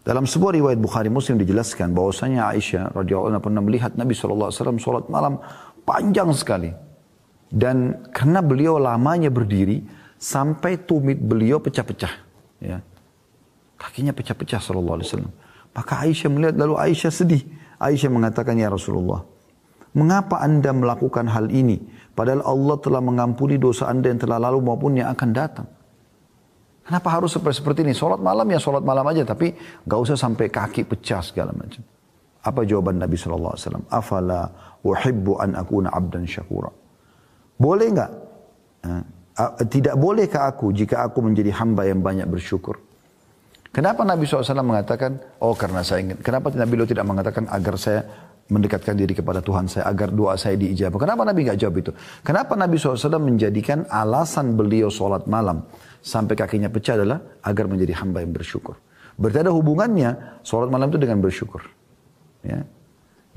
Dalam sebuah riwayat Bukhari Muslim dijelaskan bahwasanya Aisyah radhiyallahu anha pernah melihat Nabi SAW sholat malam panjang sekali. Dan karena beliau lamanya berdiri, sampai tumit beliau pecah-pecah. Ya. Kakinya pecah-pecah sallallahu alaihi wasallam. Maka Aisyah melihat, lalu Aisyah sedih. Aisyah mengatakan, ya Rasulullah, mengapa anda melakukan hal ini? Padahal Allah telah mengampuni dosa anda yang telah lalu maupun yang akan datang. Kenapa harus seperti ini? Sholat malam ya sholat malam aja, tapi gak usah sampai kaki pecah segala macam. Apa jawaban Nabi SAW? Afala uhibbu an akuna abdan syakura. Boleh gak? Tidak bolehkah aku jika aku menjadi hamba yang banyak bersyukur? Kenapa Nabi SAW mengatakan, oh karena saya ingin. Kenapa Nabi tidak mengatakan agar saya mendekatkan diri kepada Tuhan saya, agar doa saya diijabah? Kenapa Nabi gak jawab itu? Kenapa Nabi SAW menjadikan alasan beliau sholat malam sampai kakinya pecah adalah agar menjadi hamba yang bersyukur? Berarti ada hubungannya sholat malam itu dengan bersyukur. Ya.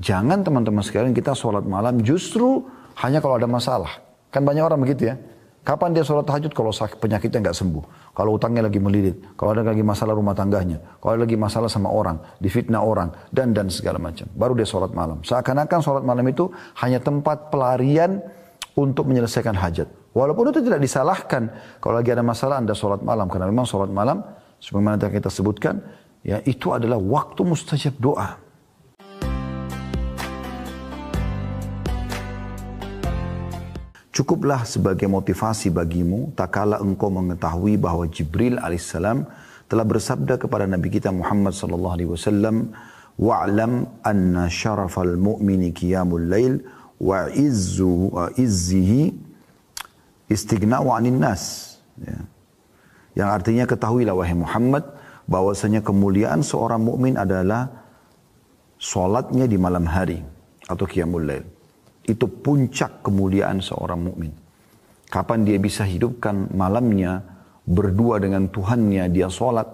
Jangan teman-teman sekalian kita sholat malam justru hanya kalau ada masalah. Kan banyak orang begitu ya. Kapan dia sholat tahajud? Kalau penyakitnya nggak sembuh. Kalau utangnya lagi melilit. Kalau ada lagi masalah rumah tangganya. Kalau ada lagi masalah sama orang. Difitnah orang. Dan segala macam. Baru dia sholat malam. Seakan-akan sholat malam itu hanya tempat pelarian untuk menyelesaikan hajat. Walaupun itu tidak disalahkan. Kalau lagi ada masalah anda sholat malam. Karena memang sholat malam, sebagaimana kita sebutkan, ya itu adalah waktu mustajab doa. Cukuplah sebagai motivasi bagimu, tak kala engkau mengetahui bahwa Jibril alaihissalam telah bersabda kepada Nabi kita Muhammad sallallahu alaihi wasallam, wa'lam anna syarafal mu'mini qiyamul lail wa izzihi istighna'u 'anil nas. Ya. Yang artinya ketahuilah wahai Muhammad bahwasanya kemuliaan seorang mukmin adalah salatnya di malam hari atau qiyamul lail. Itu puncak kemuliaan seorang mukmin. Kapan dia bisa hidupkan malamnya berdua dengan Tuhannya, dia sholat.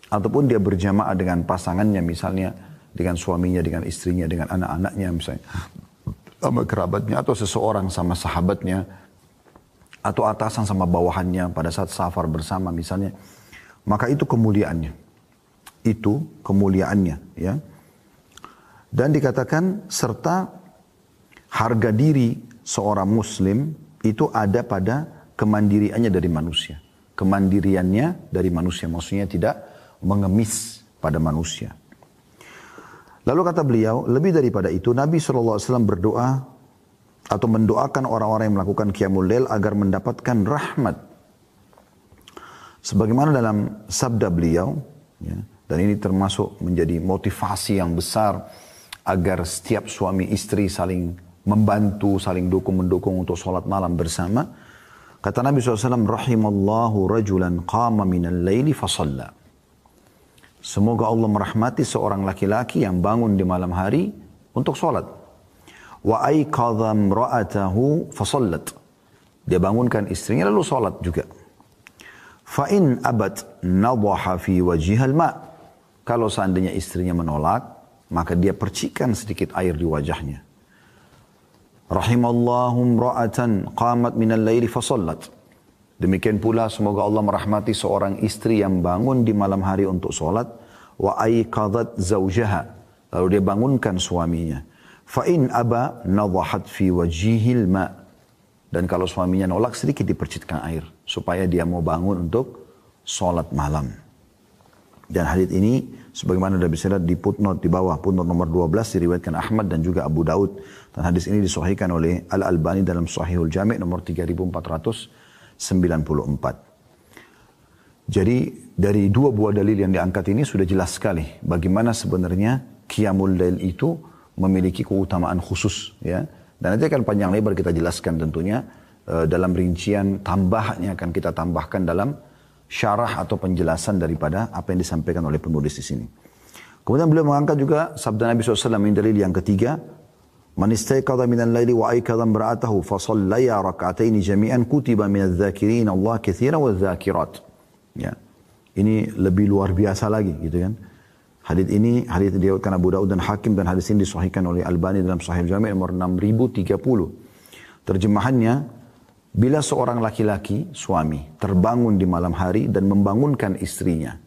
Ataupun dia berjamaah dengan pasangannya misalnya. Dengan suaminya, dengan istrinya, dengan anak-anaknya misalnya. Sama kerabatnya atau seseorang sama sahabatnya. Atau atasan sama bawahannya pada saat safar bersama misalnya. Maka itu kemuliaannya. Itu kemuliaannya. Ya. Dan dikatakan serta harga diri seorang muslim itu ada pada kemandiriannya dari manusia. Kemandiriannya dari manusia. Maksudnya tidak mengemis pada manusia. Lalu kata beliau, lebih daripada itu Nabi SAW berdoa atau mendoakan orang-orang yang melakukan qiyamul lail agar mendapatkan rahmat. Sebagaimana dalam sabda beliau, ya, dan ini termasuk menjadi motivasi yang besar agar setiap suami istri saling membantu, saling mendukung untuk sholat malam bersama. Kata Nabi SAW, rahimallahu rajulan qama minal layli fasalla. Semoga Allah merahmati seorang laki-laki yang bangun di malam hari untuk sholat. Wa aiqadha imra'atahu fasallat. Dia bangunkan istrinya lalu sholat juga. Fa in abat nadaha fi wajhihal ma'. Kalau seandainya istrinya menolak, maka dia percikan sedikit air di wajahnya. Rahimallahu imra'atan qamat minal laili fasallat. Demikian pula semoga Allah merahmati seorang istri yang bangun di malam hari untuk solat. Wa aiqadhat zawjaha. Lalu dia bangunkan suaminya. Fa in aba nadahat fi wajhihil ma'. Dan kalau suaminya nolak sedikit dipercikkan air. Supaya dia mau bangun untuk solat malam. Dan hadits ini sebagaimana sudah bisa lihat di footnote di bawah, footnote nomor 12 diriwayatkan Ahmad dan juga Abu Daud. Dan hadis ini disahihkan oleh Al-Albani dalam Sahihul Jami' nomor 3494. Jadi dari dua buah dalil yang diangkat ini sudah jelas sekali bagaimana sebenarnya qiyamul lail itu memiliki keutamaan khusus, ya. Dan nanti akan panjang lebar kita jelaskan tentunya dalam rincian tambahnya akan kita tambahkan dalam syarah atau penjelasan daripada apa yang disampaikan oleh penulis di sini. Kemudian beliau mengangkat juga sabda Nabi SAW yang dalil yang ketiga, man istayqadha minal laili wa aikadha imra'atahu fa shallaya rak'atayn jami'an kutiba minadh dhakirin Allah katsiran wadh-dhakirat. Ya. Ini lebih luar biasa lagi gitu kan. Hadis ini hadis diriwayatkan Abu Daud dan Hakim dan hadis ini disahihkan oleh Albani dalam Sahih Jami' nomor 6030. Terjemahannya, bila seorang laki-laki, suami, terbangun di malam hari dan membangunkan istrinya.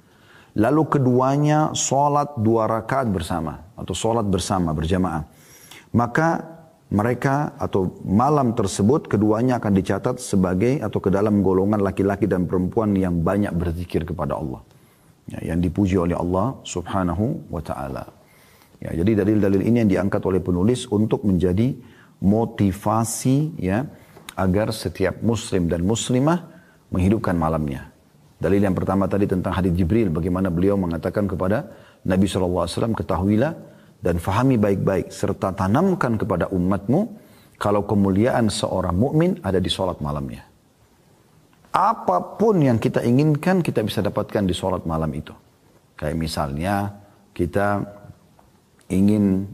Lalu keduanya sholat 2 rakaat bersama. Atau sholat bersama, berjamaah. Maka mereka atau malam tersebut keduanya akan dicatat sebagai atau ke dalam golongan laki-laki dan perempuan yang banyak berzikir kepada Allah. Ya, yang dipuji oleh Allah subhanahu wa ta'ala. Ya, jadi dalil-dalil ini yang diangkat oleh penulis untuk menjadi motivasi ya agar setiap muslim dan muslimah menghidupkan malamnya. Dalil yang pertama tadi tentang hadits Jibril, bagaimana beliau mengatakan kepada Nabi SAW, ketahuilah dan fahami baik-baik serta tanamkan kepada umatmu kalau kemuliaan seorang mukmin ada di sholat malamnya. Apapun yang kita inginkan kita bisa dapatkan di sholat malam itu. Kayak misalnya kita ingin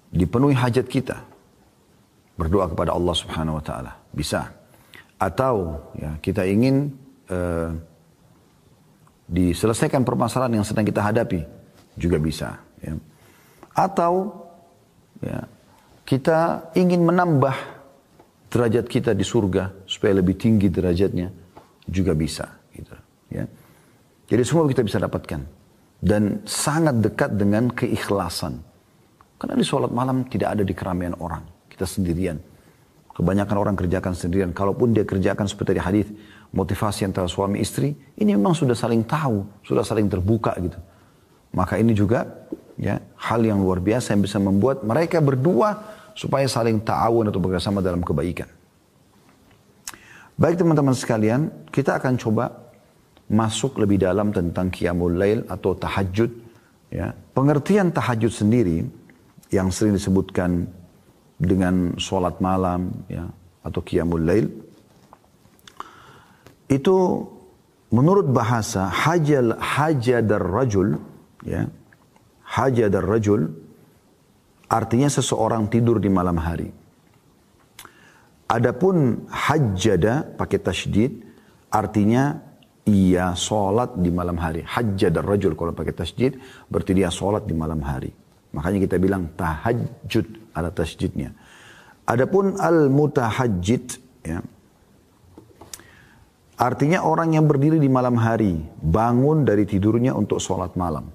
dipenuhi hajat kita, berdoa kepada Allah Subhanahu Wa Taala, bisa. Atau ya, kita ingin diselesaikan permasalahan yang sedang kita hadapi, juga bisa. Ya. Atau ya, kita ingin menambah derajat kita di surga supaya lebih tinggi derajatnya, juga bisa. Gitu. Ya. Jadi semua kita bisa dapatkan. Dan sangat dekat dengan keikhlasan. Karena di sholat malam tidak ada di keramaian orang. Kita sendirian. Kebanyakan orang kerjakan sendirian. Kalaupun dia kerjakan seperti di hadis motivasi antara suami istri, ini memang sudah saling tahu, sudah saling terbuka gitu. Maka ini juga ya hal yang luar biasa yang bisa membuat mereka berdua supaya saling ta'awun atau bekerjasama dalam kebaikan. Baik teman-teman sekalian, kita akan coba masuk lebih dalam tentang qiyamul lail atau tahajud. Ya. Pengertian tahajud sendiri yang sering disebutkan dengan sholat malam ya, atau qiyamul lail, itu menurut bahasa hajadar rajul, ya, hajadar rajul artinya seseorang tidur di malam hari. Adapun hajjada pakai tasydid artinya ia sholat di malam hari. Hajjadar rajul kalau pakai tasydid berarti dia sholat di malam hari. Makanya kita bilang tahajud ada tasydidnya. Adapun al-mutahajjid ya, artinya orang yang berdiri di malam hari, bangun dari tidurnya untuk sholat malam.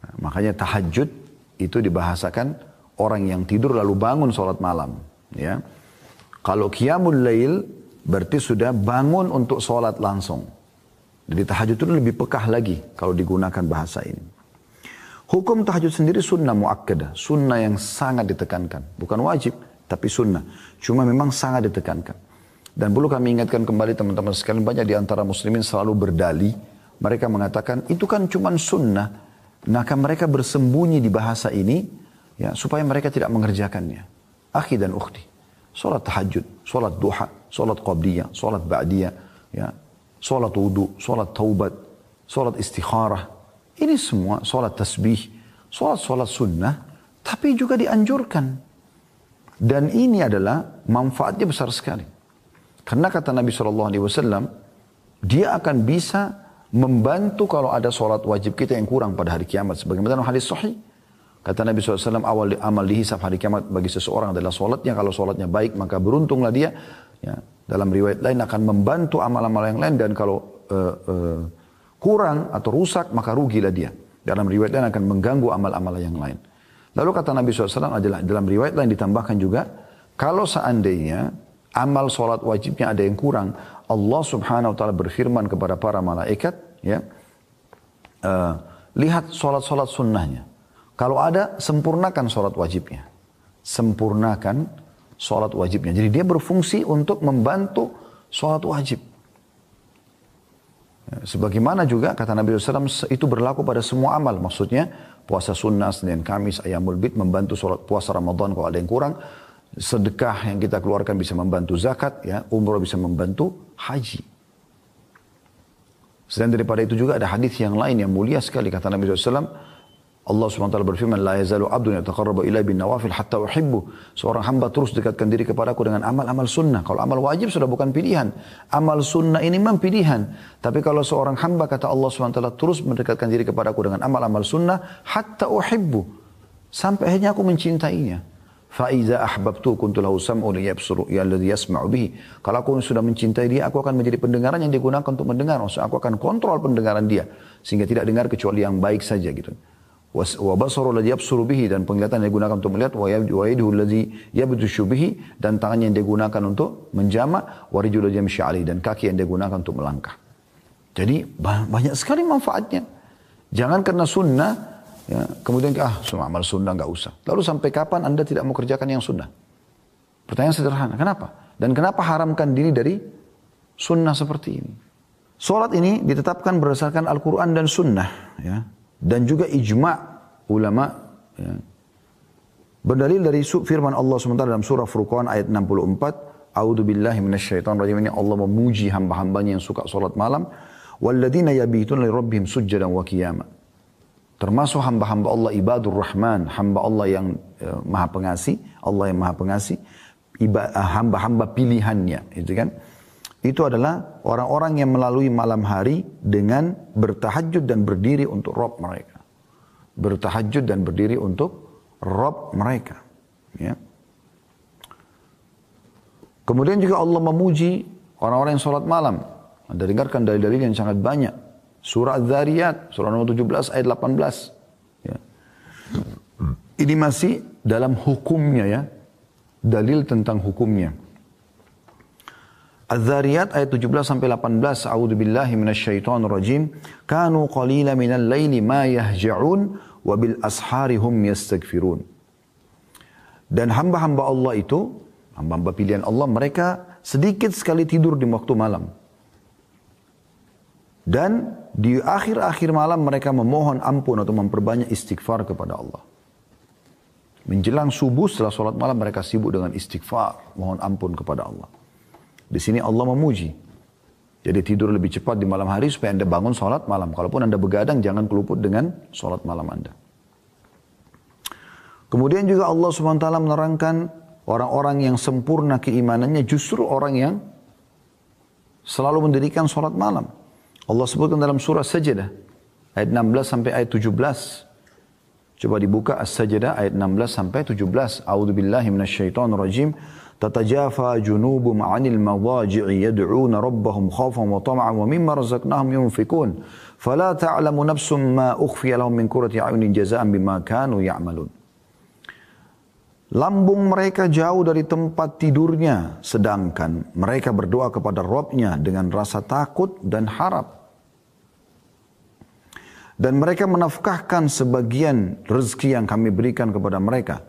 Nah, makanya tahajud itu dibahasakan orang yang tidur lalu bangun sholat malam. Ya. Kalau qiyamul lail berarti sudah bangun untuk sholat langsung. Jadi tahajud itu lebih pekah lagi kalau digunakan bahasa ini. Hukum tahajud sendiri sunnah muakkadah, sunnah yang sangat ditekankan. Bukan wajib, tapi sunnah. Cuma memang sangat ditekankan. Dan perlu kami ingatkan kembali teman-teman sekalian, banyak di antara muslimin selalu berdalih. Mereka mengatakan itu kan cuma sunnah. Maka mereka bersembunyi di bahasa ini ya, supaya mereka tidak mengerjakannya. Akhi dan ukhti, sholat tahajud, sholat duha, sholat qabliyah, sholat ba'diyah, ya, sholat wudu, sholat taubat, sholat istikharah. Ini semua sholat tasbih, sholat sunnah, tapi juga dianjurkan. Dan ini adalah manfaatnya besar sekali. Karena kata Nabi SAW, dia akan bisa membantu kalau ada sholat wajib kita yang kurang pada hari kiamat. Sebagaimana hadis sahih. Kata Nabi SAW, awal amal dihisab hari kiamat bagi seseorang adalah sholatnya. Kalau sholatnya baik, maka beruntunglah dia. Ya, dalam riwayat lain akan membantu amal-amal yang lain. Dan kalau kurang atau rusak, maka rugilah dia. Dalam riwayat lain akan mengganggu amal-amal yang lain. Lalu kata Nabi SAW adalah dalam riwayat lain ditambahkan juga, kalau seandainya amal sholat wajibnya ada yang kurang, Allah Subhanahu Wa Taala berfirman kepada para malaikat, ya, lihat sholat sunnahnya. Kalau ada, sempurnakan sholat wajibnya. Sempurnakan sholat wajibnya. Jadi dia berfungsi untuk membantu sholat wajib. Sebagaimana juga kata Nabi SAW itu berlaku pada semua amal. Maksudnya puasa sunnah, Senin, Kamis, Ayyamul Bid membantu sholat puasa Ramadan kalau ada yang kurang. Sedekah yang kita keluarkan bisa membantu zakat, ya, umrah bisa membantu haji. Selain daripada itu juga ada hadis yang lain yang mulia sekali. Kata Nabi SAW, Allah SWT berfirman, La yazalu abdun yataqarrabu ilai bin nawafil hatta uhibbu. Seorang hamba terus dekatkan diri kepadaku dengan amal-amal sunnah. Kalau amal wajib sudah bukan pilihan. Amal sunnah ini memang pilihan. Tapi kalau seorang hamba, kata Allah SWT, terus mendekatkan diri kepadaku dengan amal-amal sunnah, hatta uhibbu. Sampai akhirnya aku mencintainya. فَإِذَا أَحْبَبْتُ كُنْتُ لَهُ سَمْعُ لِيَبْصُرُ الَّذِي يَسْمَعُ بِهِ. Kalau aku sudah mencintai dia, aku akan menjadi pendengaran yang digunakan untuk mendengar. Maksudnya aku akan kontrol pendengaran dia sehingga tidak dengar kecuali yang baik saja gitu. وَبَصَرُ الَّذِي يَبْصُرُ بِهِ, dan penglihatan yang digunakan untuk melihat. وَيَدُهُ الَّذِي يَبْطِشُ بِهِ, dan tangannya yang digunakan untuk menjama. وَرِجُلُ يَمْشِي عَلَيْهِ, dan kaki yang digunakan untuk melangkah. Jadi banyak sekali manfaatnya. Jangan karena sunnah, ya, kemudian semua amal sunnah nggak usah. Lalu sampai kapan Anda tidak mau kerjakan yang sunnah? Pertanyaan sederhana, kenapa? Dan kenapa haramkan diri dari sunnah seperti ini? Salat ini ditetapkan berdasarkan Al-Quran dan sunnah, ya, dan juga ijma' ulama, ya. Berdalil dari firman Allah SWT dalam surah Furqan ayat 64, A'udzu billahi minasyaitonir rajim. Ini Allah memuji hamba-hambanya yang suka salat malam. Walladzina yabituna lirabbihim sujjadan wa qiyama. Termasuk hamba-hamba Allah ibadur rahman, hamba Allah yang maha pengasih, Allah yang maha pengasih, hamba-hamba pilihannya, itu kan. Itu adalah orang-orang yang melalui malam hari dengan bertahajud dan berdiri untuk Rabb mereka. Bertahajud dan berdiri untuk Rabb mereka, ya. Kemudian juga Allah memuji orang-orang yang salat malam. Anda dengarkan dalil-dalil yang sangat banyak. Surah Az-Zariyat, surah nomor 17 ayat 18. Ya. Ini masih dalam hukumnya, ya. Dalil tentang hukumnya. Az-Zariyat ayat 17 sampai 18. A'udzu billahi minasyaitonir rajim. Kanu qalilan minal laili ma yahja'un wa bil ashari hum yastaghfirun. Dan hamba-hamba Allah itu, hamba-hamba pilihan Allah, mereka sedikit sekali tidur di waktu malam. Dan di akhir-akhir malam mereka memohon ampun atau memperbanyak istighfar kepada Allah. Menjelang subuh setelah sholat malam mereka sibuk dengan istighfar, mohon ampun kepada Allah. Di sini Allah memuji. Jadi tidur lebih cepat di malam hari supaya Anda bangun sholat malam. Kalaupun Anda begadang jangan keluput dengan sholat malam Anda. Kemudian juga Allah SWT menerangkan orang-orang yang sempurna keimanannya justru orang yang selalu mendirikan sholat malam. Allah sebutkan dalam surah Sajdah ayat 16 sampai ayat 17. Coba dibuka As-Sajdah ayat 16 sampai 17. A'udzu billahi minasyaitonir rajim. Tatajafa junubum 'anil madaji'i yad'una rabbahum khaufan wa tama'an wa mimma razaqnahum yunfikun. Fala ta'lamu nafsum ma ukhfiya lahum min qurrati a'yunin jazaa'an bima kanu ya'malun. Lambung mereka jauh dari tempat tidurnya, sedangkan mereka berdoa kepada Rabb-nya dengan rasa takut dan harap. Dan mereka menafkahkan sebagian rezeki yang kami berikan kepada mereka.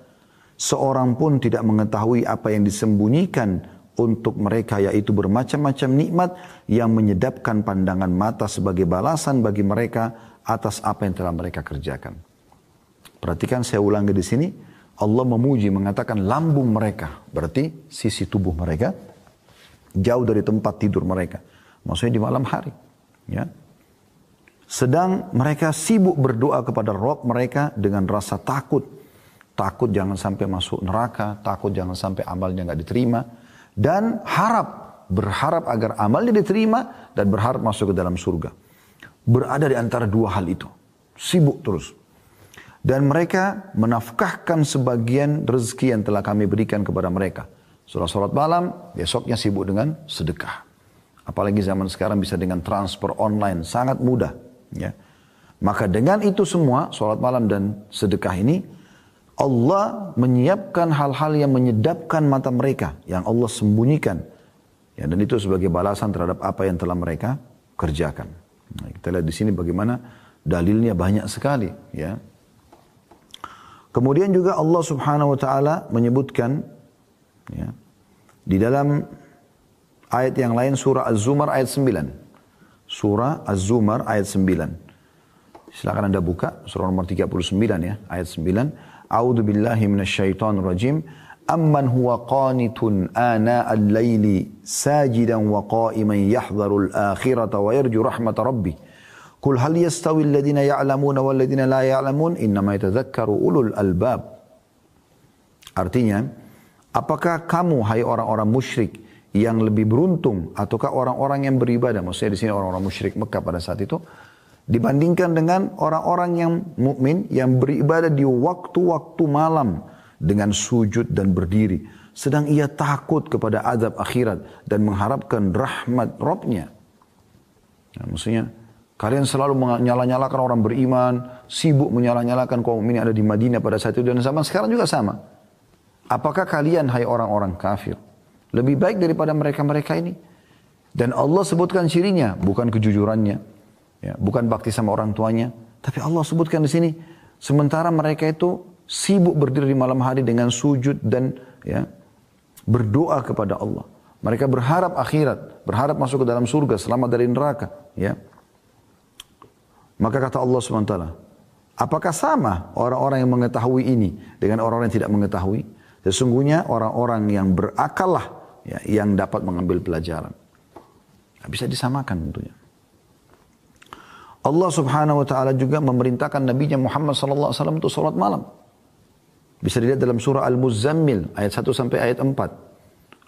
Seorang pun tidak mengetahui apa yang disembunyikan untuk mereka, yaitu bermacam-macam nikmat yang menyedapkan pandangan mata sebagai balasan bagi mereka atas apa yang telah mereka kerjakan. Perhatikan, saya ulangi di sini. Allah memuji, mengatakan lambung mereka, berarti sisi tubuh mereka jauh dari tempat tidur mereka, maksudnya di malam hari, ya. Sedang mereka sibuk berdoa kepada Rabb mereka dengan rasa takut, takut jangan sampai masuk neraka, takut jangan sampai amalnya nggak diterima, dan berharap agar amalnya diterima dan berharap masuk ke dalam surga. Berada di antara dua hal itu, sibuk terus. Dan mereka menafkahkan sebagian rezeki yang telah kami berikan kepada mereka. Setelah sholat malam, besoknya sibuk dengan sedekah. Apalagi zaman sekarang bisa dengan transfer online, sangat mudah. Ya. Maka dengan itu semua, sholat malam dan sedekah ini, Allah menyiapkan hal-hal yang menyedapkan mata mereka, yang Allah sembunyikan. Ya, dan itu sebagai balasan terhadap apa yang telah mereka kerjakan. Nah, kita lihat di sini bagaimana dalilnya banyak sekali. Ya. Kemudian juga Allah Subhanahu wa taala menyebutkan, ya, di dalam ayat yang lain, surah Az-Zumar ayat 9. Surah Az-Zumar ayat 9. Silakan Anda buka surah nomor 39, ya, ayat 9. A'udzu billahi minasyaitonir rajim. Amman huwa qanitun ana al-laili sajidan wa qa'iman yahdharul akhirata wa yarju rahmat rabbih. Qul hal yastawi alladhina ya'lamuna wal ladhina la ya'lamun innama yatadhakkaru ulul albab. Artinya, apakah kamu hai orang-orang musyrik yang lebih beruntung ataukah orang-orang yang beribadah? Maksudnya di sini orang-orang musyrik Mekah pada saat itu dibandingkan dengan orang-orang yang mukmin yang beribadah di waktu-waktu malam dengan sujud dan berdiri. Sedang ia takut kepada azab akhirat dan mengharapkan rahmat Rabb-Nya. Nah, maksudnya, kalian selalu menyala-nyalakan orang beriman, sibuk menyala-nyalakan kaum mukminin ada di Madinah pada saat itu, dan zaman sekarang juga sama. Apakah kalian, hai orang-orang kafir, lebih baik daripada mereka-mereka ini? Dan Allah sebutkan cirinya, bukan kejujurannya, ya, bukan bakti sama orang tuanya, tapi Allah sebutkan di sini, sementara mereka itu sibuk berdiri di malam hari dengan sujud dan ya, berdoa kepada Allah. Mereka berharap akhirat, berharap masuk ke dalam surga, selamat dari neraka. Ya. Maka kata Allah SWT, apakah sama orang-orang yang mengetahui ini dengan orang-orang yang tidak mengetahui? Sesungguhnya orang-orang yang berakal lah ya, yang dapat mengambil pelajaran. Tidak bisa disamakan tentunya. Allah Subhanahu wa taala juga memerintahkan Nabi Muhammad sallallahu alaihi wasallam untuk salat malam. Bisa dilihat dalam surah Al-Muzammil ayat 1 sampai ayat 4.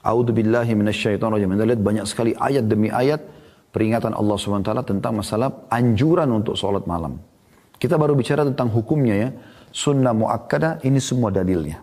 A'udzubillahi minasyaitonirrajim. Anda lihat banyak sekali ayat demi ayat peringatan Allah Subhanahu wa taala tentang masalah anjuran untuk salat malam. Kita baru bicara tentang hukumnya ya. Sunnah muakkadah, ini semua dalilnya.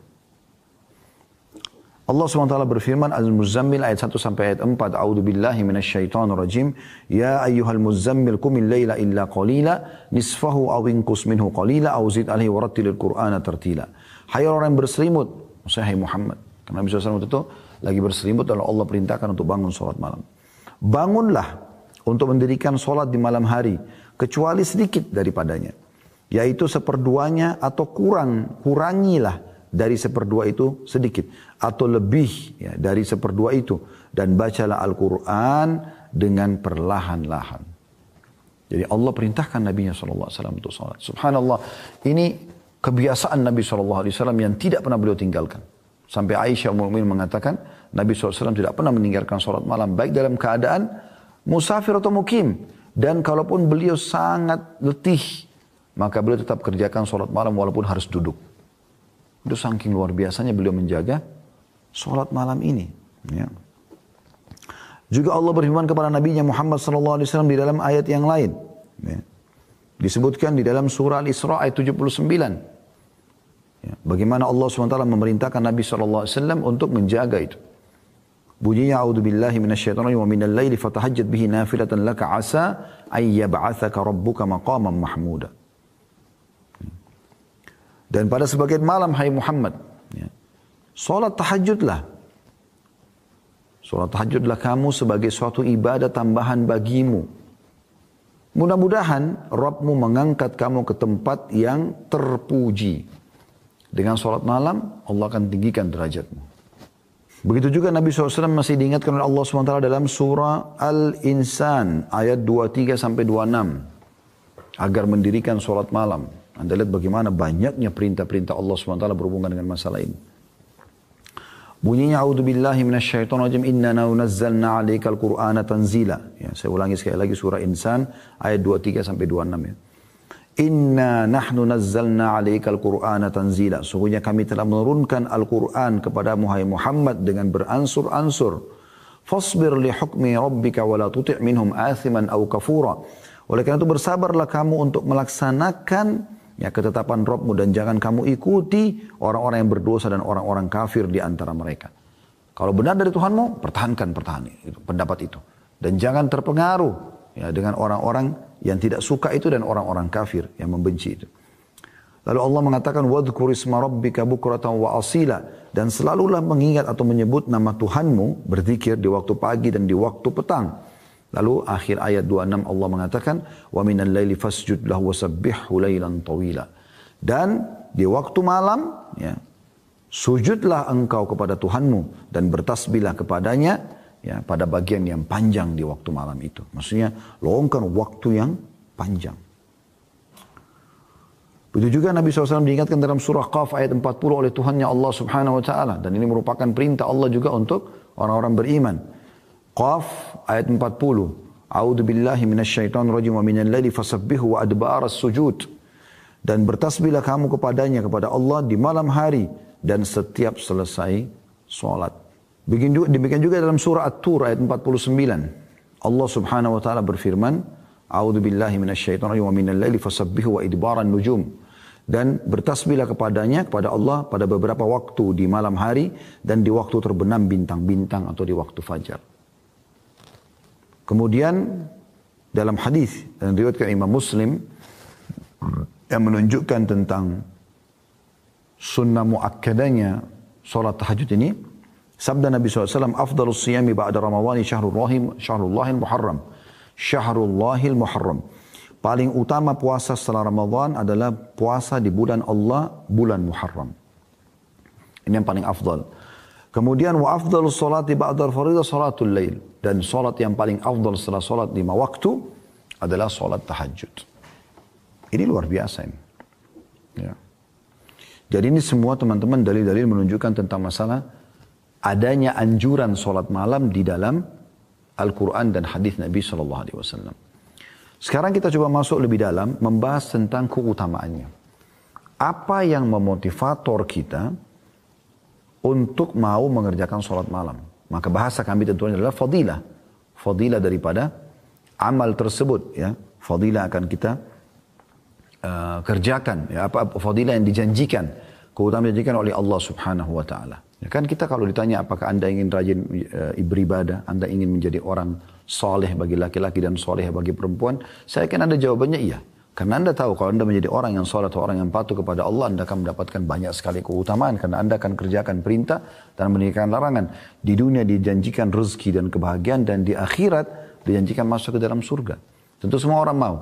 Allah SWT berfirman Al-Muzammil ayat 1 sampai ayat 4. A'udzubillahi minasyaitonirrajim. Ya ayyuhal muzammil qumil laila illa qalila nisfahu aw inqus minhu qalila aw zid alaihi warattilil qur'ana tartila. Hai orang yang berselimut, maksudnya hai Muhammad. Karena Nabi SAW itu lagi berselimut lalu Allah perintahkan untuk bangun salat malam. Bangunlah untuk mendirikan salat di malam hari kecuali sedikit daripadanya, yaitu seperduanya atau kurangilah dari seperdua itu sedikit atau lebih ya, dari seperdua itu, dan bacalah Al-Quran dengan perlahan-lahan. Jadi Allah perintahkan Nabi SAW untuk salat. Subhanallah, ini kebiasaan Nabi SAW yang tidak pernah beliau tinggalkan. Sampai Aisyah Ummul Mukminin mengatakan Nabi SAW tidak pernah meninggalkan salat malam baik dalam keadaan musafir atau mukim, dan kalaupun beliau sangat letih maka beliau tetap kerjakan salat malam walaupun harus duduk. Itu saking luar biasanya beliau menjaga salat malam ini. Ya. Juga Allah berfirman kepada Nabi Muhammad SAW di dalam ayat yang lain. Ya. Disebutkan di dalam surah Al-Isra ayat 79. Ya. Bagaimana Allah SWT memerintahkan Nabi SAW untuk menjaga itu. Bunyinya a'udzubillahi minasyaitonirrajim wa minal laili fatahajjad bihi nafilatan laka asa ay yab'atsaka rabbuka maqaman mahmuda. Dan pada sebagian malam, hai Muhammad, ya, salat tahajudlah. Salat tahajudlah kamu sebagai suatu ibadah tambahan bagimu. Mudah-mudahan Rabbmu mengangkat kamu ke tempat yang terpuji. Dengan salat malam, Allah akan tinggikan derajatmu. Begitu juga Nabi SAW masih diingatkan oleh Allah SWT dalam surah Al-Insan ayat 23 sampai 26. Agar mendirikan salat malam. Anda lihat bagaimana banyaknya perintah-perintah Allah SWT berhubungan dengan masalah ini. Bunyinya a'udzubillahi minasyaitonirrajim inna nazzalna 'alaikal qur'ana tanzila. Ya, saya ulangi sekali lagi surah Insan ayat 23 sampai 26 ya. Inna nahnu nazzalna 'alaikal qur'ana tanzila. Sungguhnya kami telah menurunkan Al-Qur'an kepada Muhammad dengan beransur-ansur. Fasbir li hukmi rabbika wa la tuti' minhum athiman aw kafura. Oleh karena itu bersabarlah kamu untuk melaksanakan ya, ketetapan Rabbmu, dan jangan kamu ikuti orang-orang yang berdosa dan orang-orang kafir di antara mereka. Kalau benar dari Tuhanmu, pertahankan pendapat itu. Dan jangan terpengaruh ya, dengan orang-orang yang tidak suka itu dan orang-orang kafir yang membenci itu. Lalu Allah mengatakan, وَذْكُرِ اسْمَ رَبِّكَ بُكْرَةً وَأَصِيلًا. Dan selalulah mengingat atau menyebut nama Tuhanmu, berzikir di waktu pagi dan di waktu petang. Lalu akhir ayat 26 Allah mengatakan wa minal laili fasjud lahu wasabbihhu lailan tawila. Dan di waktu malam ya, sujudlah engkau kepada Tuhanmu dan bertasbihlah kepadanya ya, pada bagian yang panjang di waktu malam itu. Maksudnya luangkan waktu yang panjang. Begitu juga Nabi SAW diingatkan dalam surah Qaf ayat 40 oleh Tuhannya Allah Subhanahu wa taala, dan ini merupakan perintah Allah juga untuk orang-orang beriman. Qaf ayat 40. A'udzu billahi minasyaitonir rajim wa minal laili fasabbihu wa adbaras sujud. Dan bertasbihlah kamu kepadanya, kepada Allah di malam hari dan setiap selesai salat. Demikian juga dalam surah At-Tur ayat 49. Allah Subhanahu wa taala berfirman, A'udzu billahi minasyaitonir rajim wa minal laili fasabbihu wa idbaran nujum. Dan bertasbihlah kepadanya, kepada Allah pada beberapa waktu di malam hari dan di waktu terbenam bintang-bintang atau di waktu fajar. Kemudian dalam hadis dan riwayat Imam Muslim yang menunjukkan tentang sunnah muakkadanya salat tahajud ini, sabda Nabi SAW, afdalus siyami ba'da ramadhani syahrullahil muharram. Syahrullahil muharram. Paling utama puasa setelah Ramadan adalah puasa di bulan Allah, bulan Muharram. Ini yang paling afdal. Kemudian wa afdalus salati ba'da faridah salatul lail. Dan salat yang paling afdal setelah salat 5 waktu adalah salat tahajud. Ini luar biasa ini. Ya. Jadi ini semua teman-teman dalil-dalil menunjukkan tentang masalah adanya anjuran salat malam di dalam Al-Quran dan hadis Nabi SAW. Sekarang kita coba masuk lebih dalam membahas tentang keutamaannya. Apa yang memotivator kita untuk mau mengerjakan sholat malam? Maka bahasa kami tentunya adalah fadilah. Fadilah daripada amal tersebut. Ya. Fadilah akan kita kerjakan. Ya. Apa fadilah yang dijanjikan. Keutamaan dijanjikan oleh Allah Subhanahu wa ta'ala. Ya, kan kita kalau ditanya apakah anda ingin rajin beribadah, anda ingin menjadi orang soleh bagi laki-laki dan soleh bagi perempuan, saya yakin anda jawabannya iya. Karena anda tahu kalau anda menjadi orang yang soleh atau orang yang patuh kepada Allah, anda akan mendapatkan banyak sekali keutamaan. Karena anda akan kerjakan perintah dan meninggalkan larangan. Di dunia dijanjikan rezeki dan kebahagiaan, dan di akhirat dijanjikan masuk ke dalam surga. Tentu semua orang mau.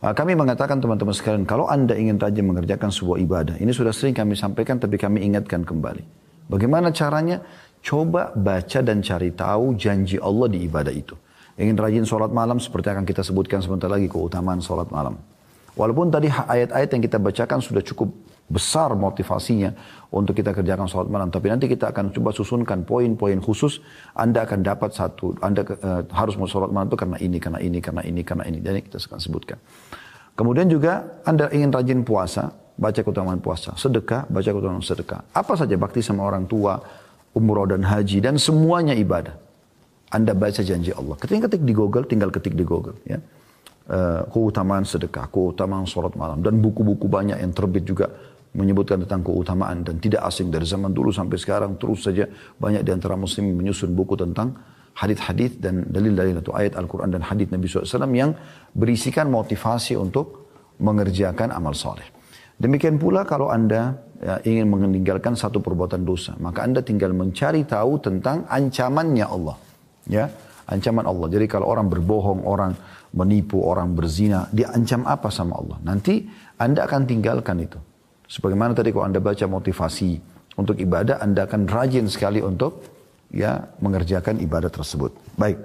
Kami mengatakan teman-teman sekalian, kalau anda ingin rajin mengerjakan sebuah ibadah, ini sudah sering kami sampaikan tapi kami ingatkan kembali. Bagaimana caranya? Coba baca dan cari tahu janji Allah di ibadah itu. Ingin rajin sholat malam seperti akan kita sebutkan sebentar lagi keutamaan sholat malam. Walaupun tadi ayat-ayat yang kita bacakan sudah cukup besar motivasinya untuk kita kerjakan sholat malam. Tapi nanti kita akan coba susunkan poin-poin khusus. Anda akan dapat satu. Anda harus mau sholat malam itu karena ini, karena ini, karena ini, karena ini. Jadi kita akan sebutkan. Kemudian juga Anda ingin rajin puasa. Baca keutamaan puasa, sedekah, baca keutamaan sedekah. Apa saja bakti sama orang tua, umroh dan haji, dan semuanya ibadah. Anda baca janji Allah. Ketik di Google, tinggal ketik di Google. Ya. Keutamaan sedekah, keutamaan sholat malam. Dan buku-buku banyak yang terbit juga menyebutkan tentang keutamaan. Dan tidak asing dari zaman dulu sampai sekarang. Terus saja banyak di antara muslim menyusun buku tentang hadith-hadith dan dalil-dalil atau ayat Al-Quran dan hadith Nabi SAW yang berisikan motivasi untuk mengerjakan amal soleh. Demikian pula kalau anda ingin meninggalkan satu perbuatan dosa, maka anda tinggal mencari tahu tentang ancamannya Allah. Ya, ancaman Allah. Jadi kalau orang berbohong, orang menipu, orang berzina, diancam apa sama Allah? Nanti anda akan tinggalkan itu. Sebagaimana tadi kalau anda baca motivasi untuk ibadah, anda akan rajin sekali untuk ya mengerjakan ibadah tersebut. Baik.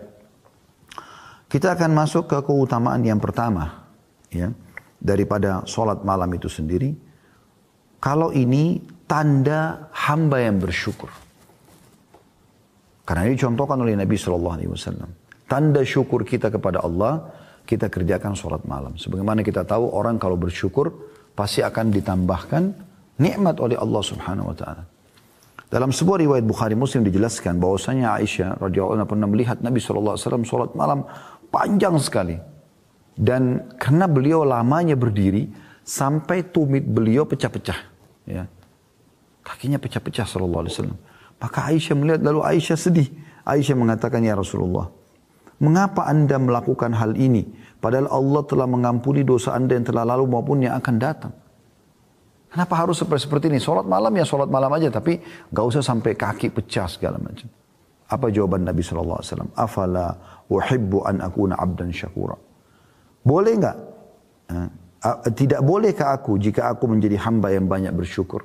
Kita akan masuk ke keutamaan yang pertama. Ya. Daripada sholat malam itu sendiri, kalau ini tanda hamba yang bersyukur. Karena ini contohkan oleh Nabi SAW. Tanda syukur kita kepada Allah, kita kerjakan sholat malam. Sebagaimana kita tahu orang kalau bersyukur, pasti akan ditambahkan nikmat oleh Allah Subhanahu Wa Taala. Dalam sebuah riwayat Bukhari Muslim dijelaskan bahwasanya Aisyah radhiyallahu anha pernah melihat Nabi SAW sholat malam panjang sekali. Dan karena beliau lamanya berdiri, sampai tumit beliau pecah-pecah. Ya. Kakinya pecah-pecah sallallahu alaihi wasallam. Maka Aisyah melihat, lalu Aisyah sedih. Aisyah mengatakan, ya Rasulullah, mengapa anda melakukan hal ini? Padahal Allah telah mengampuni dosa anda yang telah lalu maupun yang akan datang. Kenapa harus seperti ini? Sholat malam ya sholat malam aja, tapi gak usah sampai kaki pecah segala macam. Apa jawaban Nabi SAW? Afala uhibbu an akuna abdan syakura. Boleh enggak? Tidak bolehkah aku jika aku menjadi hamba yang banyak bersyukur?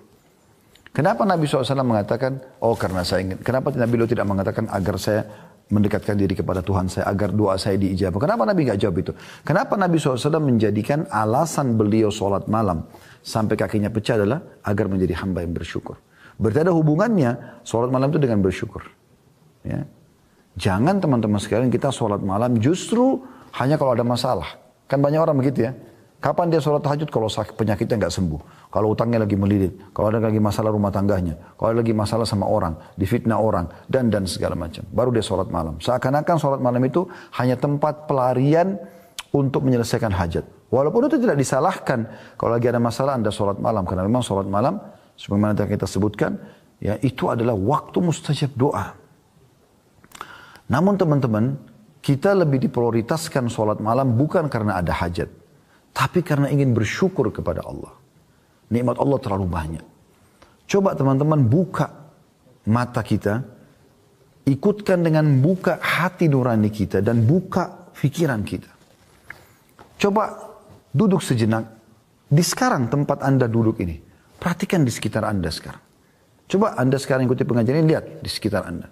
Kenapa Nabi SAW mengatakan, oh karena saya ingin. Kenapa Nabi tidak mengatakan agar saya mendekatkan diri kepada Tuhan saya, agar doa saya diijabah? Kenapa Nabi enggak jawab itu? Kenapa Nabi SAW menjadikan alasan beliau sholat malam sampai kakinya pecah adalah agar menjadi hamba yang bersyukur? Berarti ada hubungannya sholat malam itu dengan bersyukur. Ya. Jangan teman-teman sekalian kita sholat malam justru hanya kalau ada masalah. Kan banyak orang begitu ya. Kapan dia sholat tahajud? Kalau penyakitnya nggak sembuh. Kalau utangnya lagi melilit. Kalau ada lagi masalah rumah tangganya. Kalau ada lagi masalah sama orang. Difitnah orang. Dan segala macam. Baru dia sholat malam. Seakan-akan sholat malam itu hanya tempat pelarian untuk menyelesaikan hajat. Walaupun itu tidak disalahkan kalau lagi ada masalah Anda sholat malam. Karena memang sholat malam, sebagaimana kita sebutkan, ya itu adalah waktu mustajab doa. Namun teman-teman, kita lebih diprioritaskan sholat malam bukan karena ada hajat. Tapi karena ingin bersyukur kepada Allah. Nikmat Allah terlalu banyak. Coba teman-teman buka mata kita, ikutkan dengan buka hati nurani kita dan buka pikiran kita. Coba duduk sejenak di sekarang tempat Anda duduk ini. Perhatikan di sekitar Anda sekarang. Coba Anda sekarang ikuti pengajian ini, lihat di sekitar Anda.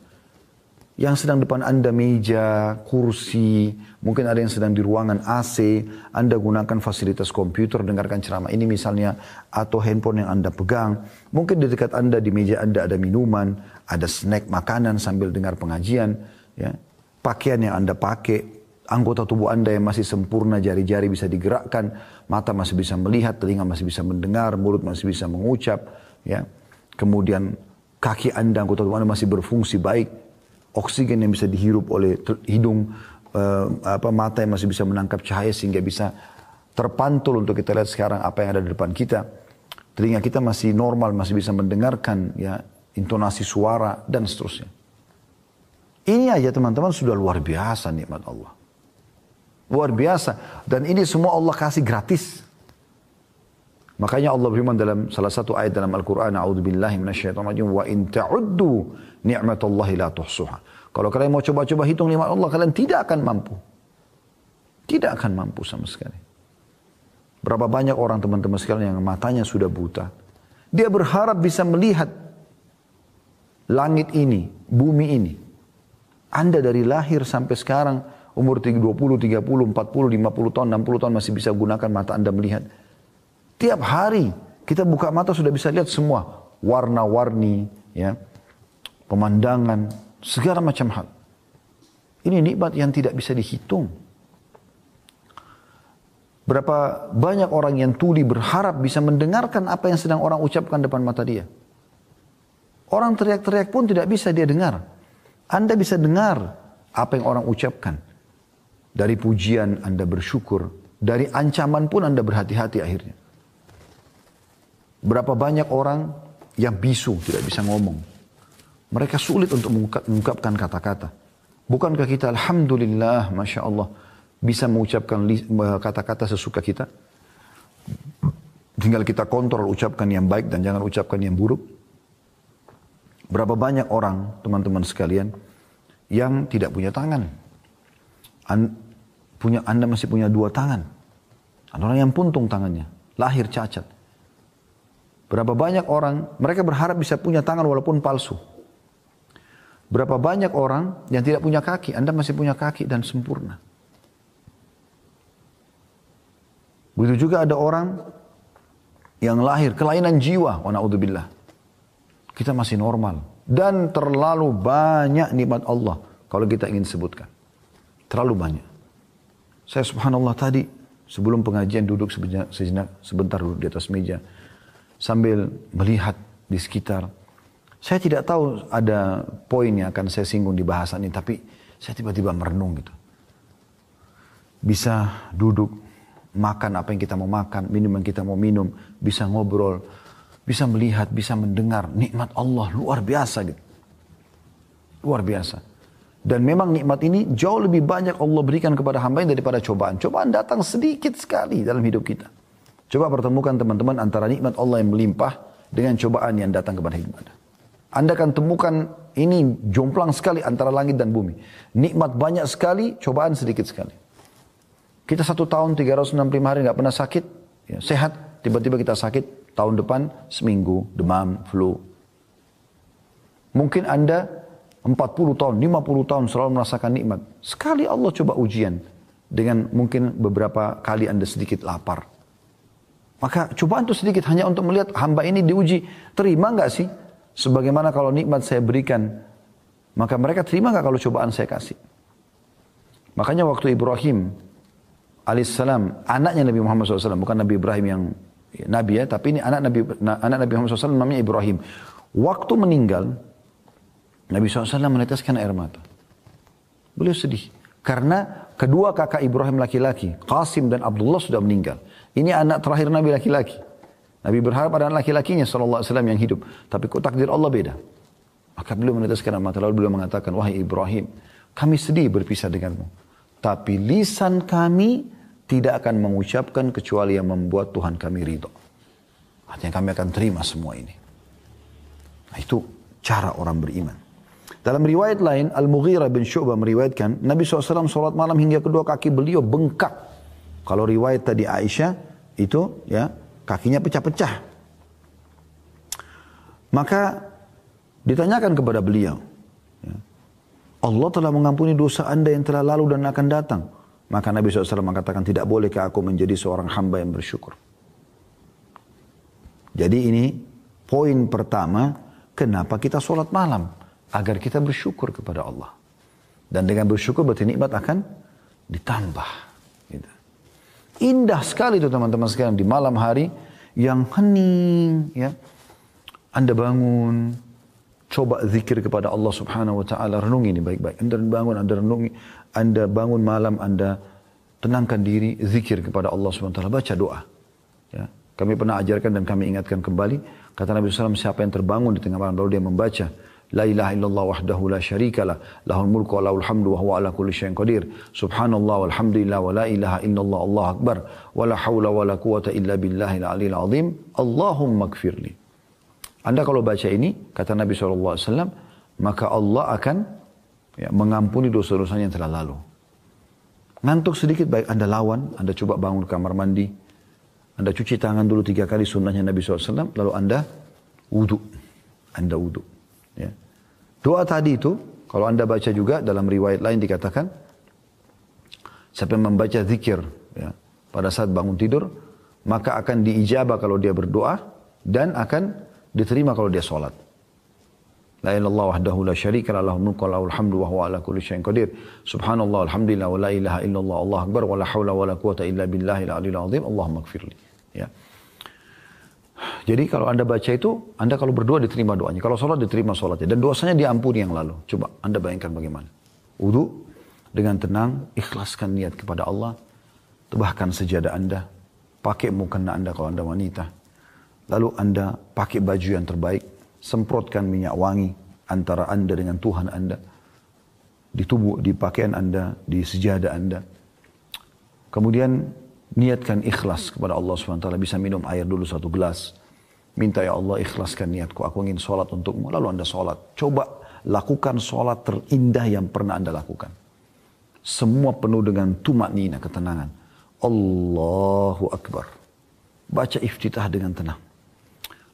Yang sedang depan Anda meja, kursi, mungkin ada yang sedang di ruangan AC, Anda gunakan fasilitas komputer, dengarkan ceramah ini misalnya, atau handphone yang Anda pegang. Mungkin di dekat Anda, di meja Anda ada minuman, ada snack makanan sambil dengar pengajian. Ya. Pakaian yang Anda pakai, anggota tubuh Anda yang masih sempurna, jari-jari bisa digerakkan, mata masih bisa melihat, telinga masih bisa mendengar, mulut masih bisa mengucap. Ya. Kemudian kaki Anda, anggota tubuh Anda masih berfungsi baik. Oksigen yang bisa dihirup oleh hidung, mata yang masih bisa menangkap cahaya sehingga bisa terpantul untuk kita lihat sekarang apa yang ada di depan kita. Telinga kita masih normal, masih bisa mendengarkan ya intonasi suara dan seterusnya. Ini aja teman-teman sudah luar biasa nikmat Allah. Luar biasa. Dan ini semua Allah kasih gratis. Makanya Allah berfirman dalam salah satu ayat dalam Al-Quran, A'udzubillahi minasyaitonirrajim, wa in ta'uddu ni'matallahi la tuhsuha. Kalau kalian mau coba-coba hitung nikmat Allah, kalian tidak akan mampu. Tidak akan mampu sama sekali. Berapa banyak orang teman-teman sekalian yang matanya sudah buta. Dia berharap bisa melihat langit ini, bumi ini. Anda dari lahir sampai sekarang, umur 20, 30, 40, 50 tahun, 60 tahun masih bisa gunakan mata Anda melihat. Tiap hari kita buka mata sudah bisa lihat semua warna-warni, ya, pemandangan, segala macam hal. Ini nikmat yang tidak bisa dihitung. Berapa banyak orang yang tuli berharap bisa mendengarkan apa yang sedang orang ucapkan depan mata dia. Orang teriak-teriak pun tidak bisa dia dengar. Anda bisa dengar apa yang orang ucapkan. Dari pujian Anda bersyukur, dari ancaman pun Anda berhati-hati akhirnya. Berapa banyak orang yang bisu, tidak bisa ngomong. Mereka sulit untuk mengungkapkan kata-kata. Bukankah kita alhamdulillah, Masya Allah, bisa mengucapkan kata-kata sesuka kita? Tinggal kita kontrol ucapkan yang baik dan jangan ucapkan yang buruk. Berapa banyak orang, teman-teman sekalian, yang tidak punya tangan. Anda masih punya 2 tangan. Ada orang yang puntung tangannya, lahir cacat. Berapa banyak orang, mereka berharap bisa punya tangan walaupun palsu. Berapa banyak orang yang tidak punya kaki, Anda masih punya kaki dan sempurna. Begitu juga ada orang yang lahir kelainan jiwa, wa na'udzubillah. Kita masih normal. Dan terlalu banyak nikmat Allah kalau kita ingin sebutkan. Terlalu banyak. Saya subhanallah tadi sebelum pengajian duduk sebentar duduk di atas meja. Sambil melihat di sekitar. Saya tidak tahu ada poin yang akan saya singgung di bahasan ini. Tapi saya tiba-tiba merenung gitu. Bisa duduk, makan apa yang kita mau makan, minum yang kita mau minum. Bisa ngobrol, bisa melihat, bisa mendengar. Nikmat Allah luar biasa gitu. Luar biasa. Dan memang nikmat ini jauh lebih banyak Allah berikan kepada hamba daripada cobaan. Cobaan datang sedikit sekali dalam hidup kita. Coba pertemukan teman-teman antara nikmat Allah yang melimpah dengan cobaan yang datang kepada hidup Anda. Anda akan temukan ini jomplang sekali antara langit dan bumi. Nikmat banyak sekali, cobaan sedikit sekali. Kita 1 tahun 365 hari nggak pernah sakit, ya, sehat. Tiba-tiba kita sakit, tahun depan seminggu, demam, flu. Mungkin Anda 40 tahun, 50 tahun selalu merasakan nikmat. Sekali Allah coba ujian dengan mungkin beberapa kali Anda sedikit lapar. Maka cobaan itu sedikit hanya untuk melihat hamba ini diuji. Terima nggak sih? Sebagaimana kalau nikmat saya berikan. Maka mereka terima nggak kalau cobaan saya kasih? Makanya waktu Ibrahim alaihissalam, anaknya Nabi Muhammad SAW. Bukan Nabi Ibrahim yang Nabi ya. Tapi ini anak Nabi Muhammad SAW namanya Ibrahim. Waktu meninggal, Nabi SAW meneteskan air mata. Beliau sedih. Karena kedua kakak Ibrahim laki-laki, Qasim dan Abdullah sudah meninggal. Ini anak terakhir Nabi laki-laki. Nabi berharap ada anak laki-lakinya sallallahu alaihi wasallam yang hidup. Tapi kok takdir Allah beda. Maka beliau meneteskan air mata, lalu beliau mengatakan, wahai Ibrahim, kami sedih berpisah denganmu. Tapi lisan kami tidak akan mengucapkan kecuali yang membuat Tuhan kami ridho. Artinya kami akan terima semua ini. Nah, itu cara orang beriman. Dalam riwayat lain, Al-Mughirah bin Syu'bah meriwayatkan, Nabi SAW sholat malam hingga kedua kaki beliau bengkak. Kalau riwayat tadi Aisyah, itu ya kakinya pecah-pecah. Maka ditanyakan kepada beliau, ya, Allah telah mengampuni dosa anda yang telah lalu dan akan datang. Maka Nabi SAW mengatakan, tidak bolehkah aku menjadi seorang hamba yang bersyukur. Jadi ini poin pertama, kenapa kita sholat malam. Agar kita bersyukur kepada Allah. Dan dengan bersyukur berarti nikmat akan ditambah. Gitu. Indah sekali itu teman-teman sekalian. Di malam hari yang hening. Ya. Anda bangun. Coba zikir kepada Allah subhanahu wa ta'ala. Renungi ini baik-baik. Anda bangun, Anda renungi. Anda bangun malam, Anda tenangkan diri. Zikir kepada Allah subhanahu wa ta'ala. Baca doa. Ya. Kami pernah ajarkan dan kami ingatkan kembali. Kata Nabi SAW, siapa yang terbangun di tengah malam lalu dia membaca La ilaha illallah wahdahu la syarikalah lahul mulku wa lahul hamdu wa huwa ala kulli syai'in qadir. Subhanallah walhamdulillah wa la ilaha illallah Allahu akbar wa la haula wa la quwata illa billahil aliyil azim. Allahumma gfirli. Anda kalau baca ini, kata Nabi SAW, maka Allah akan mengampuni dosa-dosanya yang telah lalu. Ngantuk sedikit, baik Anda lawan, Anda coba bangun kamar mandi, Anda cuci tangan dulu 3 kali sunnahnya Nabi SAW, lalu Anda wudhu. Ya. Doa tadi itu, kalau Anda baca juga dalam riwayat lain dikatakan, siapa yang membaca zikir ya, pada saat bangun tidur, maka akan diijabah kalau dia berdoa, dan akan diterima kalau dia sholat. La ilallah wahdahu la syarika lah lahul mulku wa lahul hamdu wa huwa ala kulli syai'in qadir. Subhanallah alhamdulillah wa la ilaha illallah Allahu akbar wa la haula wa la quwata illa billahil aliyil azim. Allahumma gfirli. Ya. Jadi kalau Anda baca itu, Anda kalau berdoa diterima doanya. Kalau sholat diterima sholatnya. Dan dosanya diampuni yang lalu. Coba Anda bayangkan bagaimana. Wudu dengan tenang, ikhlaskan niat kepada Allah. Tebahkan sejadah Anda. Pakai mukena Anda kalau Anda wanita. Lalu Anda pakai baju yang terbaik. Semprotkan minyak wangi antara Anda dengan Tuhan Anda. Di tubuh, di pakaian Anda, di sejadah Anda. Kemudian niatkan ikhlas kepada Allah SWT. Bisa minum air dulu 1 gelas. Minta ya Allah ikhlaskan niatku. Aku ingin sholat untukmu. Lalu Anda sholat. Coba lakukan sholat terindah yang pernah Anda lakukan. Semua penuh dengan tumaknina, ketenangan. Allahu Akbar. Baca iftitah dengan tenang.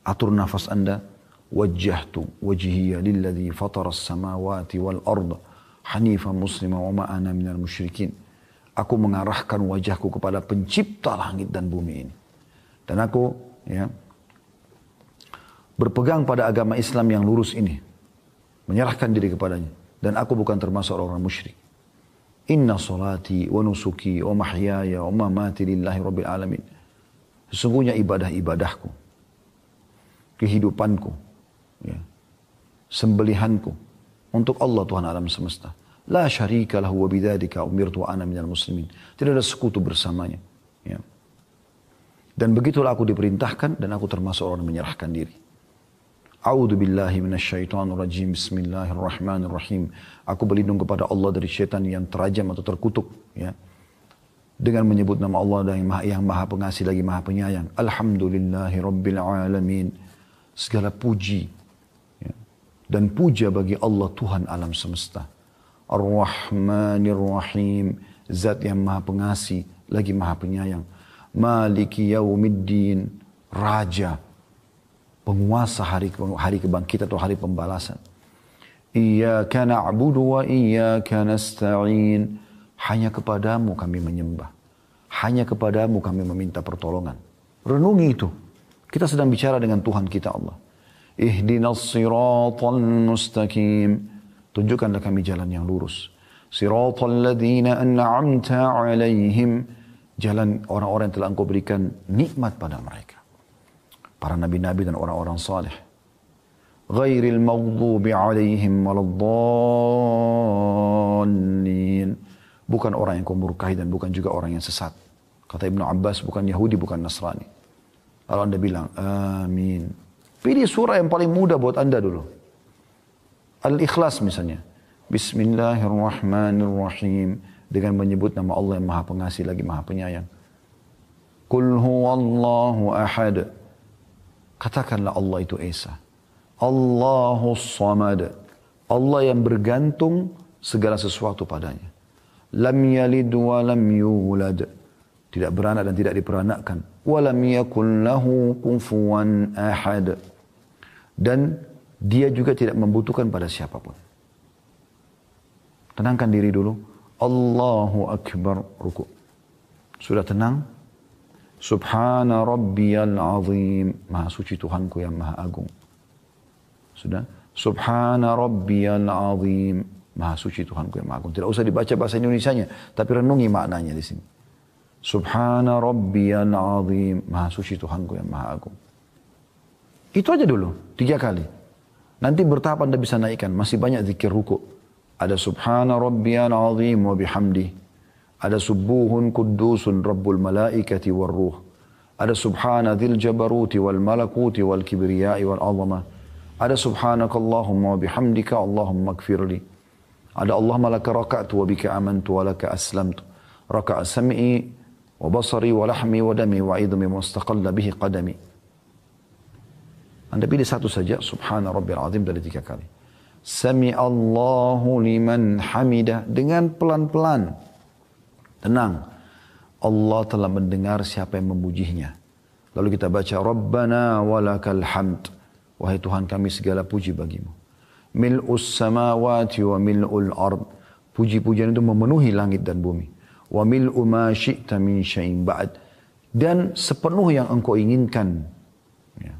Atur nafas Anda. Wajjahtu wajhiya lilladhi fataras samawati wal arda. Hanifan muslima wa ma'ana minal musyrikin. Aku mengarahkan wajahku kepada pencipta langit dan bumi ini. Dan aku berpegang pada agama Islam yang lurus ini. Menyerahkan diri kepadanya. Dan aku bukan termasuk orang musyrik. Inna salati wa nusuki wa mahyaya wa mamati lillahi rabbil alamin. Sesungguhnya ibadah-ibadahku, kehidupanku, sembelihanku untuk Allah Tuhan alam semesta. La syarika lahu wa bidzalika umirtu wa ana minal muslimin. Tidak ada sekutu bersamanya. Ya. Dan begitulah aku diperintahkan dan aku termasuk orang yang menyerahkan diri. A'udzu billahi minasyaitonir rajim. Bismillahirrahmanirrahim. Aku berlindung kepada Allah dari syaitan yang terajam atau terkutuk, ya. Dengan menyebut nama Allah yang maha pengasih lagi maha penyayang. Alhamdulillahi rabbil alamin. Segala puji dan puja bagi Allah Tuhan alam semesta. Ar-Rahmanir Rahim, zat yang maha pengasih lagi maha penyayang. Maliki yaumiddin, raja, penguasa hari kebangkitan atau hari pembalasan. Iyyaka na'budu wa iyyaka nasta'in. Hanya kepadamu kami menyembah. Hanya kepadamu kami meminta pertolongan. Renungi itu. Kita sedang bicara dengan Tuhan kita Allah. Ihdinas siratal mustaqim. Tunjukkanlah kami jalan yang lurus. Siratal ladzina an'amta 'alaihim. Jalan orang-orang yang telah Engkau berikan nikmat pada mereka. Para nabi-nabi dan orang-orang saleh. Ghairil maghdubi 'alaihim waladdallin. Bukan orang yang kau murkahi dan bukan juga orang yang sesat. Kata Ibnu Abbas, bukan Yahudi, bukan Nasrani. Lalu anda bilang, amin. Pilih surah yang paling mudah buat anda dulu. Al-Ikhlas misalnya. Bismillahirrahmanirrahim. Dengan menyebut nama Allah yang maha pengasih lagi maha penyayang. Qul huwallahu ahad. Katakanlah Allah itu Esa. Allahus samad. Allah yang bergantung segala sesuatu padanya. Lam yalid wa lam yulad. Tidak beranak dan tidak diperanakkan. Wa lam yakul lahu kufuwan ahad. Dan dia juga tidak membutuhkan pada siapapun. Tenangkan diri dulu. Allahu Akbar, ruku. Sudah tenang? Subhana rabbiyal azim. Maha suci Tuhanku yang maha agung. Sudah? Subhana rabbiyal azim. Maha suci Tuhanku yang maha agung. Tidak usah dibaca bahasa Indonesianya, tapi renungi maknanya di sini. Subhana rabbiyal azim. Maha suci Tuhanku yang maha agung. Itu aja dulu, 3 kali. Nanti bertahap anda bisa naikkan. Masih banyak zikir ruku. Ada subhana rabbiyal azim wa bihamdi. Ada subuhun kuddusun rabbul malaikati wal ruh. Ada subhana dhil jabaruti wal malakuti wal kibriyai wal azamah. Ada subhanakallahumma wa bihamdika Allahumma gfirli. Ada Allahumma laka raka'tu wa bika amantu wa laka aslamtu. Raka'a sam'i wa basari wa lahmi wa dami wa idhmi wa istaqalla bihi qadami. Anda pilih satu saja, subhana rabbil azim dari 3 kali. Sami Allahu liman hamidah, dengan pelan-pelan. Tenang. Allah telah mendengar siapa yang memujinya. Lalu kita baca, Rabbana walakal hamd. Wahai Tuhan kami segala puji bagimu. Mil'us samawati wa mil'ul ard. Puji-pujian itu memenuhi langit dan bumi. Wa mil'u ma syi'ta min syai'in ba'd. Dan sepenuh yang engkau inginkan. Ya.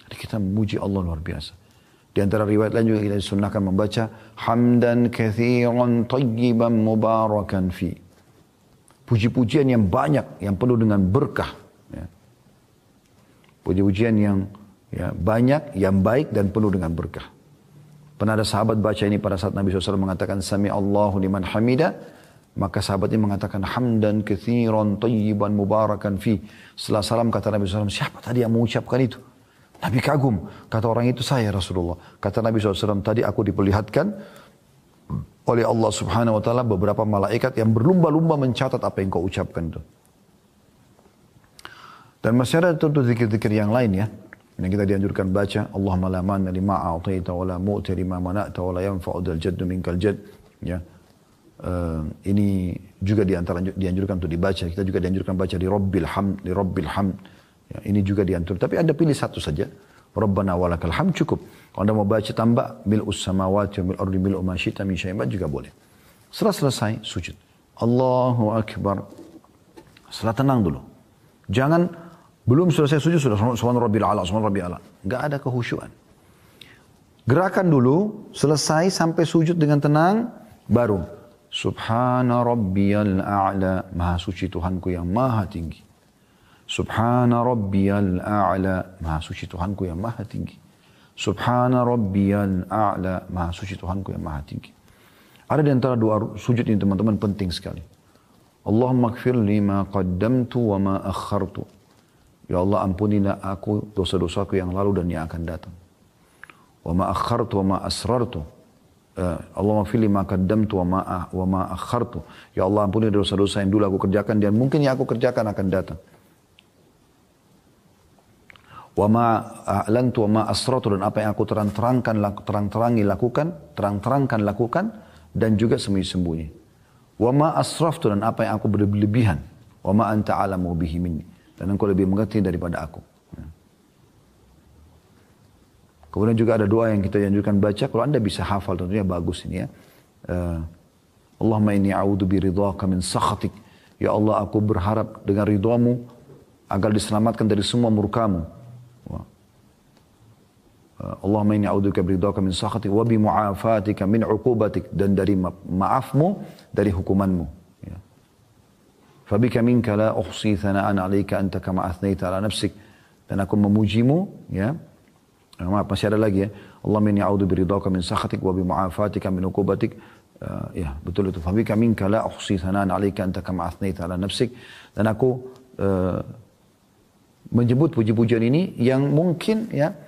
Jadi kita memuji Allah luar biasa. Di antara riwayat lain juga kita disunnahkan membaca hamdan katsiran tayyiban mubarakan fi. Puji-pujian yang banyak, yang penuh dengan berkah. Ya. Puji-pujian yang banyak, yang baik dan penuh dengan berkah. Pernah ada sahabat baca ini pada saat Nabi SAW mengatakan Sami Allahu liman hamida. Maka sahabat ini mengatakan hamdan katsiran tayyiban mubarakan fi. Setelah salam kata Nabi SAW, siapa tadi yang mengucapkan itu? Nabi kagum. Kata orang itu, saya Rasulullah. Kata Nabi SAW, tadi aku diperlihatkan oleh Allah Subhanahu wa taala beberapa malaikat yang berlumba-lumba mencatat apa yang kau ucapkan itu. Dan masih ada tentu zikir-zikir yang lain ya. Yang kita dianjurkan baca, Allahumma la manna lima a'taita wa la mu'ti lima mana'ta wa la yanfa'u dzal jaddu minkal jadd. Ya. Ini juga dianjurkan untuk dibaca. Kita juga dianjurkan baca di Rabbil Hamd. Ya, ini juga diatur. Tapi anda pilih satu saja. Rabbana walakal hamd cukup. Kalau anda mau baca tambah mil'us samawati wa mil'ul ardi mil'u ma syi'ta min syai'in juga boleh. Setelah selesai sujud. Allahu Akbar. Setelah tenang dulu. Jangan belum selesai sujud sudah subhana rabbil a'la, subhana rabbil a'la. Enggak ada kehusyuan. Gerakan dulu selesai sampai sujud dengan tenang baru subhana rabbiyal a'la, maha suci Tuhanku yang maha tinggi. Subhana rabbiyal a'la, maha suci Tuhanku yang maha tinggi. Subhana rabbiyal a'la, maha suci Tuhanku yang maha tinggi. Ada di antara doa sujud ini teman-teman penting sekali. Allahumma gfir li ma qaddamtu wa ma akhartu. Ya Allah ampunilah aku dosa-dosaku yang lalu dan yang akan datang. Wa ma akhartu wa ma asrartu. Allahumma gfir li ma qaddamtu wa ma akhartu. Ya Allah ampuni dosa-dosa yang dulu aku kerjakan dan mungkin yang aku kerjakan akan datang. Wa ma a'lantu wa ma asratu, dan apa yang aku terang-terangkan lakukan dan juga sembunyi-sembunyi. Wa ma asraftu, dan apa yang aku berlebihan. Wa ma anta a'lamu bihi minni, dan engkau lebih mengerti daripada aku. Kemudian juga ada doa yang kita anjurkan baca, kalau anda bisa hafal tentunya bagus ini ya. Allahumma inni a'udzu biridhaka min sakhatik. Ya Allah aku berharap dengan ridhamu agar diselamatkan dari semua murkamu. Allahumma inni a'udzubika biridhaka min sakhatik wa bi mu'afatika min 'uqubatik, dan dari maafmu dari hukumanmu. Ya. Fabika minka la uhsi thana'an 'alaika anta kama athnaita 'ala nafsik, dan aku memujimu ya. Maaf masih ada lagi ya. Allahumma inni a'udzu biridhaka min sakhatik wa bi mu'afatika min 'uqubatik. Ya, betul itu. Fabika minka la uhsi thanan 'alaika anta kama athnaita 'ala nafsik. Dan aku menyebut puji-pujian ini yang mungkin ya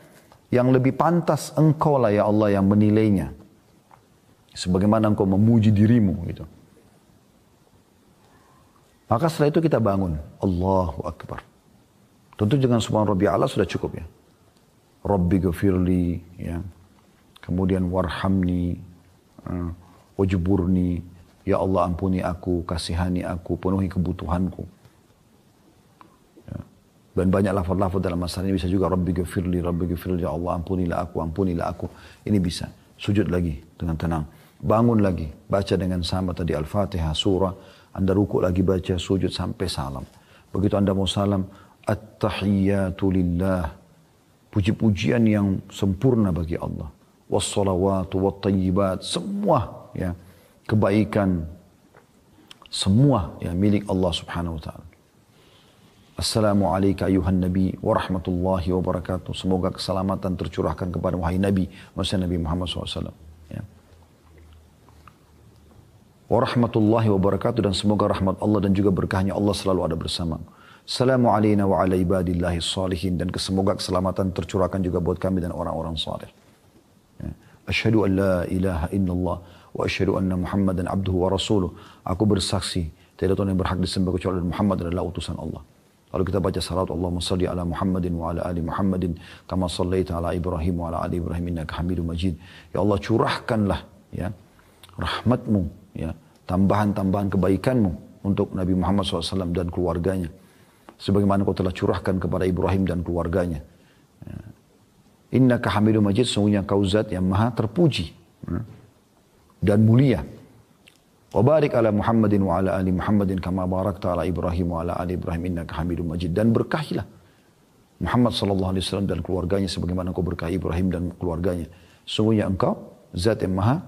yang lebih pantas engkau lah ya Allah yang menilainya. Sebagaimana engkau memuji dirimu gitu. Maka setelah itu kita bangun. Allahu Akbar. Tentu dengan subhan rabbi a'la sudah cukup ya. Rabbi ghafirli ya. Kemudian warhamni wajburni, ya Allah ampuni aku, kasihani aku, penuhi kebutuhanku. Ya. Dan banyak lafaz-lafaz dalam masalah ini bisa juga Rabbi ghafirli, ya Allah ampunilah aku. Ini bisa. Sujud lagi dengan tenang. Bangun lagi, baca dengan sama tadi Al-Fatihah, surah. Anda ruku lagi baca, sujud sampai salam. Begitu Anda mau salam, At-tahiyyatu lillah. Puji-pujian yang sempurna bagi Allah. Wassalawatu wattayyibat. Semua ya kebaikan semua ya milik Allah Subhanahu wa taala. Assalamualaikum ayuhan nabi wa rahmatullahi wa barakatuh. Semoga keselamatan tercurahkan kepada wahai nabi, maksudnya Nabi Muhammad SAW. Ya. Wa rahmatullahi wa barakatuh, dan semoga rahmat Allah dan juga berkahnya Allah selalu ada bersama. Assalamu alayna wa ala ibadillahi salihin, dan semoga keselamatan tercurahkan juga buat kami dan orang-orang saleh. Ya. Asyhadu an la ilaha illallah wa asyhadu anna Muhammadan abduhu wa rasuluh. Aku bersaksi tidak Tuhan yang berhak disembah kecuali Muhammad adalah utusan Allah. Lalu kita baca salat Allahumma salli ala Muhammadin wa ala ali Muhammadin kama sallaita ala Ibrahim wa ala ali Ibrahim innaka Hamidum Majid. Ya Allah, curahkanlah ya rahmatmu ya, tambahan-tambahan kebaikanmu untuk Nabi Muhammad SAW dan keluarganya. Sebagaimana kau telah curahkan kepada Ibrahim dan keluarganya. Ya. Innaka Hamidum Majid, sungguhnya kau zat yang maha terpuji. Ya. Dan mulia. Wa barik ala Muhammadin wa ala ali Muhammadin kama barakta ala Ibrahim wa ala ali Ibrahim innaka Hamidum Majid. Dan berkahilah Muhammad sallallahu alaihi wasallam dan keluarganya sebagaimana engkau berkahi Ibrahim dan keluarganya. Sungguhnya engkau zat yang maha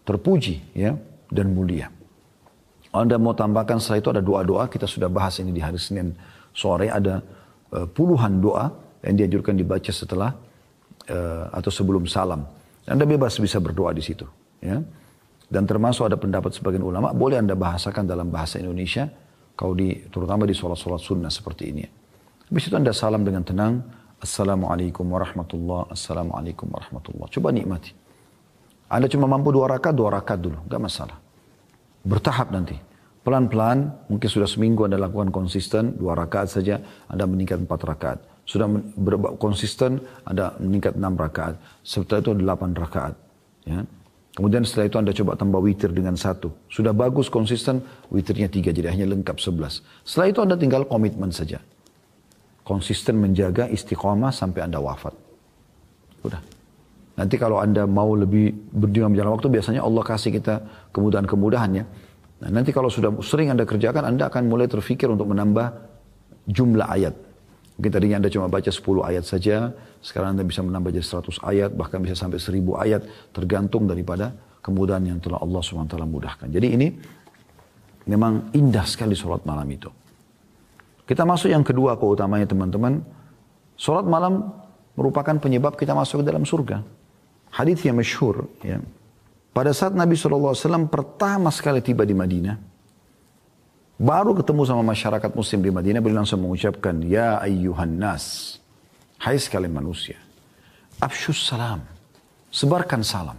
terpuji ya dan mulia. Anda mau tambahkan setelah itu ada doa-doa, kita sudah bahas ini di hari Senin sore, ada puluhan doa yang dianjurkan dibaca setelah atau sebelum salam. Anda bebas bisa berdoa di situ. Ya. Dan termasuk ada pendapat sebagian ulama, boleh Anda bahasakan dalam bahasa Indonesia, terutama di sholat-sholat sunnah seperti ini. Habis itu Anda salam dengan tenang, Assalamualaikum warahmatullahi wabarakatuh, Assalamualaikum warahmatullahi wabarakatuh. Coba nikmati. Anda cuma mampu 2 rakaat dulu, gak masalah. Bertahap nanti. Pelan-pelan, mungkin sudah seminggu Anda lakukan konsisten, 2 rakaat saja, Anda meningkat 4 rakaat. Sudah konsisten, Anda meningkat 6 rakaat. Setelah itu 8 rakaat. Ya. Kemudian setelah itu Anda coba tambah witir dengan 1. Sudah bagus konsisten, witirnya 3, jadi hanya lengkap 11. Setelah itu Anda tinggal komitmen saja. Konsisten menjaga istiqomah sampai Anda wafat. Udah. Nanti kalau Anda mau lebih berjuang berjalan waktu, biasanya Allah kasih kita kemudahan-kemudahannya. Nah, nanti kalau sudah sering Anda kerjakan, Anda akan mulai terfikir untuk menambah jumlah ayat. Mungkin tadinya Anda cuma baca 10 ayat saja, sekarang Anda bisa menambah jadi 100 ayat, bahkan bisa sampai 1000 ayat, tergantung daripada kemudahan yang telah Allah SWT mudahkan. Jadi ini memang indah sekali sholat malam itu. Kita masuk yang kedua keutamanya teman-teman. Sholat malam merupakan penyebab kita masuk ke dalam surga. Hadits yang masyhur. Ya. Pada saat Nabi SAW pertama sekali tiba di Madinah, baru ketemu sama masyarakat muslim di Madinah, beliau langsung mengucapkan, Ya ayyuhan nas, hai sekalian manusia, afshus salam, sebarkan salam.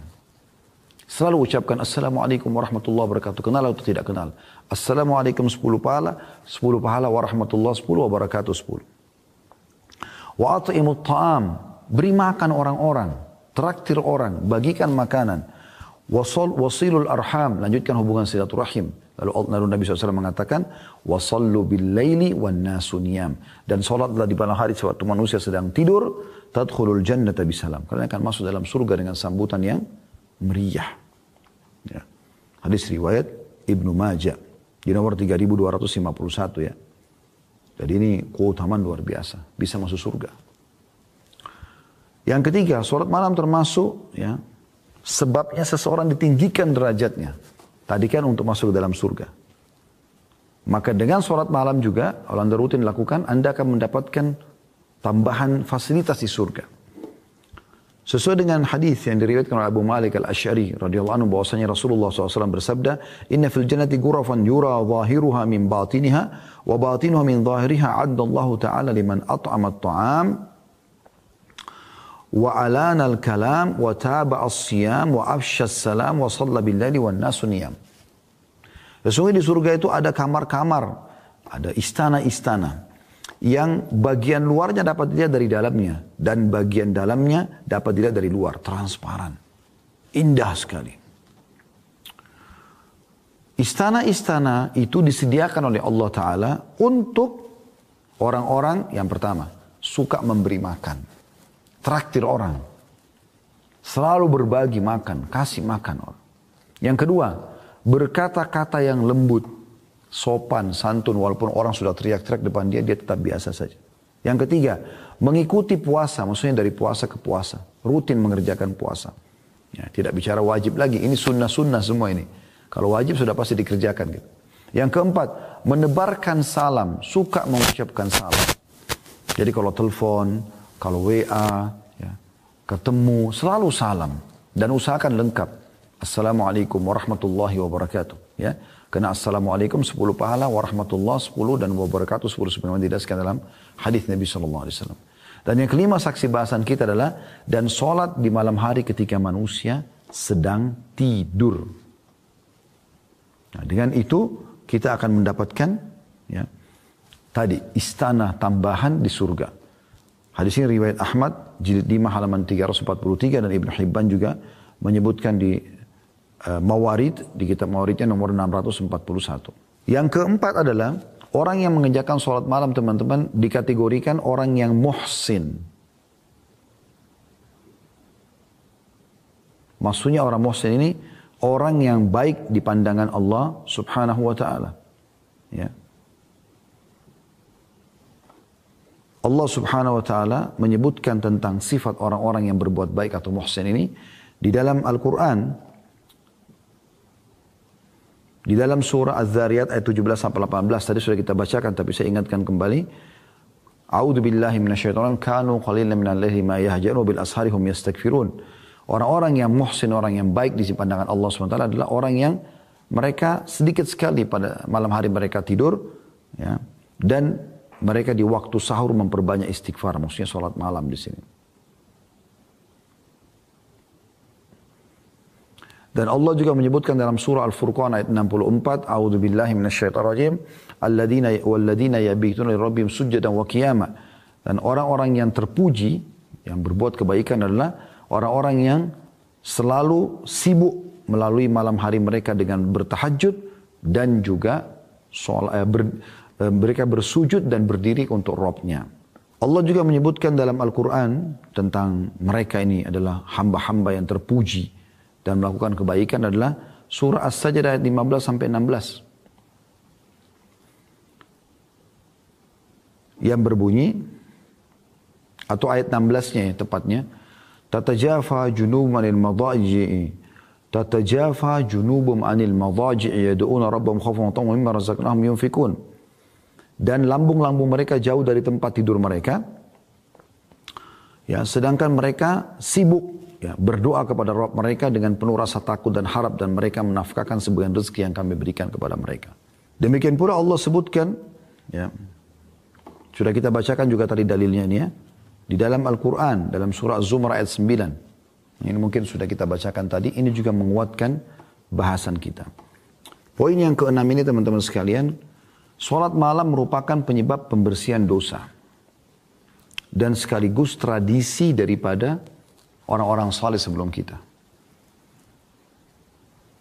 Selalu ucapkan Assalamualaikum warahmatullahi wabarakatuh, kenal atau tidak kenal. Assalamualaikum 10 pahala, 10 pahala warahmatullahi 10 wabarakatuh 10. Wa at'imut ta'am, beri makan orang-orang, traktir orang, bagikan makanan. Wasilul arham, lanjutkan hubungan silaturahim. Lalu Nabi SAW mengatakan, wasallu bil laili wan nasu niyam. Dan salatlah di malam hari sewaktu manusia sedang tidur, tadkhulul jannata bisalam. Kalian akan masuk dalam surga dengan sambutan yang meriah. Ya. Hadis riwayat Ibnu Majah di nomor 3251 ya. Jadi ini keutamaan luar biasa, bisa masuk surga. Yang ketiga, salat malam termasuk ya sebabnya seseorang ditinggikan derajatnya. Tadi kan untuk masuk ke dalam surga. Maka dengan sholat malam juga, kalau Anda rutin lakukan, Anda akan mendapatkan tambahan fasilitas di surga. Sesuai dengan hadis yang diriwayatkan oleh Abu Malik Al-Asy'ari radhiyallahu anhu bahwasanya Rasulullah SAW bersabda, "Inna fil jannati ghurafan yura zahiruha min batiniha wa batinuha min zahiriha 'adda Allah Ta'ala liman at'ama at-ta'am wa alana al-kalam wa taba'a as-siyam wa afsha as-salam wa shalla bil-laili wan nasu niyam." Sesungguhnya di surga itu ada kamar-kamar, ada istana-istana yang bagian luarnya dapat dilihat dari dalamnya dan bagian dalamnya dapat dilihat dari luar, transparan, indah sekali. Istana-istana itu disediakan oleh Allah Ta'ala untuk orang-orang yang pertama suka memberi makan, traktir orang, selalu berbagi makan, kasih makan orang. Yang kedua, berkata-kata yang lembut, sopan, santun, walaupun orang sudah teriak-teriak depan dia, dia tetap biasa saja. Yang ketiga, mengikuti puasa, maksudnya dari puasa ke puasa, rutin mengerjakan puasa. Ya, tidak bicara wajib lagi, ini sunnah-sunnah semua ini. Kalau wajib sudah pasti dikerjakan gitu. Yang keempat, menebarkan salam, suka mengucapkan salam. Jadi kalau telepon, kalau WA, ya, ketemu, selalu salam. Dan usahakan lengkap. Assalamualaikum warahmatullahi wabarakatuh. Ya. Karena Assalamualaikum 10 pahala, warahmatullah 10 dan wabarakatuh 10 sebagaimana didaskan dalam hadis Nabi SAW. Dan yang kelima saksi bahasan kita adalah dan sholat di malam hari ketika manusia sedang tidur. Nah, dengan itu kita akan mendapatkan ya, tadi istana tambahan di surga. Hadis ini riwayat Ahmad jilid 5 halaman 343 dan Ibn Hibban juga menyebutkan di Mawarid, di kitab Mawaridnya nomor 641. Yang keempat adalah orang yang mengerjakan sholat malam, teman-teman, dikategorikan orang yang muhsin. Maksudnya orang muhsin ini orang yang baik di pandangan Allah Subhanahu wa Ta'ala. Ya. Allah Subhanahu wa Ta'ala menyebutkan tentang sifat orang-orang yang berbuat baik atau muhsin ini di dalam Al-Quran. Di dalam surah Az-Zariyat ayat 17-18 tadi sudah kita bacakan, tapi saya ingatkan kembali. A'udzu billahi minasyaitonir kanu qalilan minal laili ma yahja'un bil ashari hum yastaghfirun. Orang-orang yang muhsin, orang yang baik di pandangan Allah SWT adalah orang yang mereka sedikit sekali pada malam hari mereka tidur, ya, dan mereka di waktu sahur memperbanyak istighfar, maksudnya sholat malam di sini. Dan Allah juga menyebutkan dalam surah Al-Furqan ayat 64, A'udzu billahi minasyaitonir rajim, walladzina yabituna lirabbihim sujjadan wa qiyama. Dan orang-orang yang terpuji, yang berbuat kebaikan adalah orang-orang yang selalu sibuk melalui malam hari mereka dengan bertahajud dan juga mereka bersujud dan berdiri untuk Rabb-Nya. Allah juga menyebutkan dalam Al-Quran tentang mereka ini adalah hamba-hamba yang terpuji dan melakukan kebaikan adalah surah As-Sajdah ayat 15-16. Yang berbunyi, atau ayat 16-nya ya tepatnya, Tatajafa junubum anil madaji'i, Tatajafa junubum anil madaji'i yadu'una rabbahum khawfan wa tama'an mimma razaqnahum yunfikun. Dan lambung-lambung mereka jauh dari tempat tidur mereka, ya, sedangkan mereka sibuk ya, berdoa kepada Rabb mereka dengan penuh rasa takut dan harap, dan mereka menafkahkan sebagian rezeki yang kami berikan kepada mereka. Demikian pula Allah sebutkan, ya, sudah kita bacakan juga tadi dalilnya ini ya, di dalam Al-Quran, dalam surah Az-Zumar ayat 9. Ini mungkin sudah kita bacakan tadi, ini juga menguatkan bahasan kita. Poin yang keenam ini teman-teman sekalian, sholat malam merupakan penyebab pembersihan dosa. Dan sekaligus tradisi daripada orang-orang saleh sebelum kita.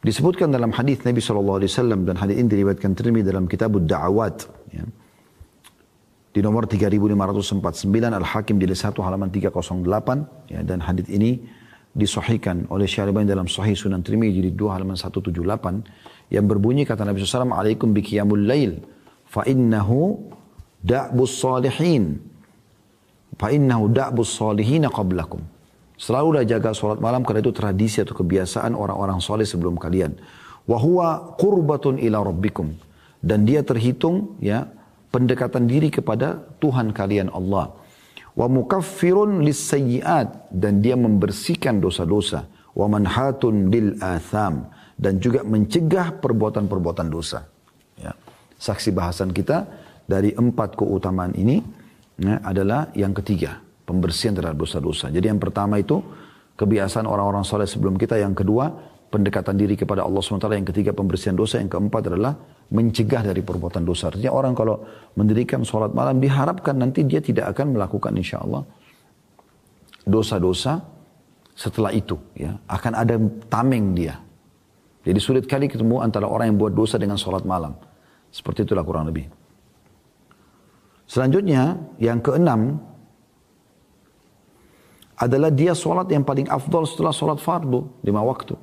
Disebutkan dalam hadis Nabi SAW dan hadis ini diriwayatkan Tirmidzi dalam kitab Ad-Da'awat. Ya. Di nomor 3549 Al-Hakim jilid 1 halaman 308. Ya, dan hadis ini disahihkan oleh Syaribani dalam Sahih Sunan Tirmidzi jilid 2 halaman 178. Yang berbunyi kata Nabi SAW, Alaikum bi qiyamul lail, fa innahu da'bus salihin. Fa innahu da'bus salihina qablakum. Selalulah jaga sholat malam karena itu tradisi atau kebiasaan orang-orang soleh sebelum kalian. Wa huwa qurbatun ila rabbikum. Dan dia terhitung ya pendekatan diri kepada Tuhan kalian Allah. Wa mukaffirun lis-sayyi'at, dan dia membersihkan dosa-dosa. Wa manhatun lil atham, dan juga mencegah perbuatan-perbuatan dosa. Ya. Saksi bahasan kita dari 4 keutamaan ini ya, adalah yang ketiga, pembersihan terhadap dosa-dosa. Jadi yang pertama itu kebiasaan orang-orang soleh sebelum kita. Yang kedua, pendekatan diri kepada Allah SWT. Yang ketiga, pembersihan dosa. Yang keempat adalah mencegah dari perbuatan dosa. Artinya orang kalau mendirikan sholat malam, diharapkan nanti dia tidak akan melakukan insya Allah dosa-dosa setelah itu. Ya. Akan ada tameng dia. Jadi sulit kali ketemu antara orang yang buat dosa dengan sholat malam. Seperti itulah kurang lebih. Selanjutnya, yang keenam adalah dia sholat yang paling afdal setelah sholat fardu, 5 waktu.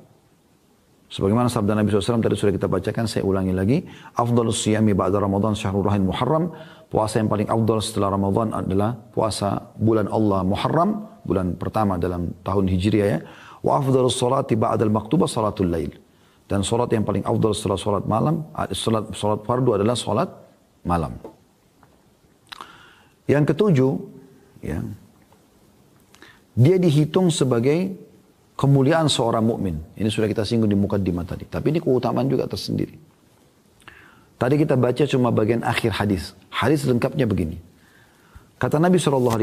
Sebagaimana sabda Nabi SAW tadi sudah kita bacakan, saya ulangi lagi. Afdalus siyami ba'da Ramadan syahrul rahim Muharram. Puasa yang paling afdal setelah Ramadan adalah puasa bulan Allah Muharram, bulan pertama dalam tahun Hijriah ya. Wa afdalus salati ba'dal maktubah salatul lail. Dan sholat yang paling afdal setelah sholat malam, sholat fardu adalah sholat malam. Yang ketujuh, ya, dia dihitung sebagai kemuliaan seorang mukmin. Ini sudah kita singgung di mukaddimah tadi. Tapi ini keutamaan juga tersendiri. Tadi kita baca cuma bagian akhir hadis. Hadis lengkapnya begini. Kata Nabi SAW,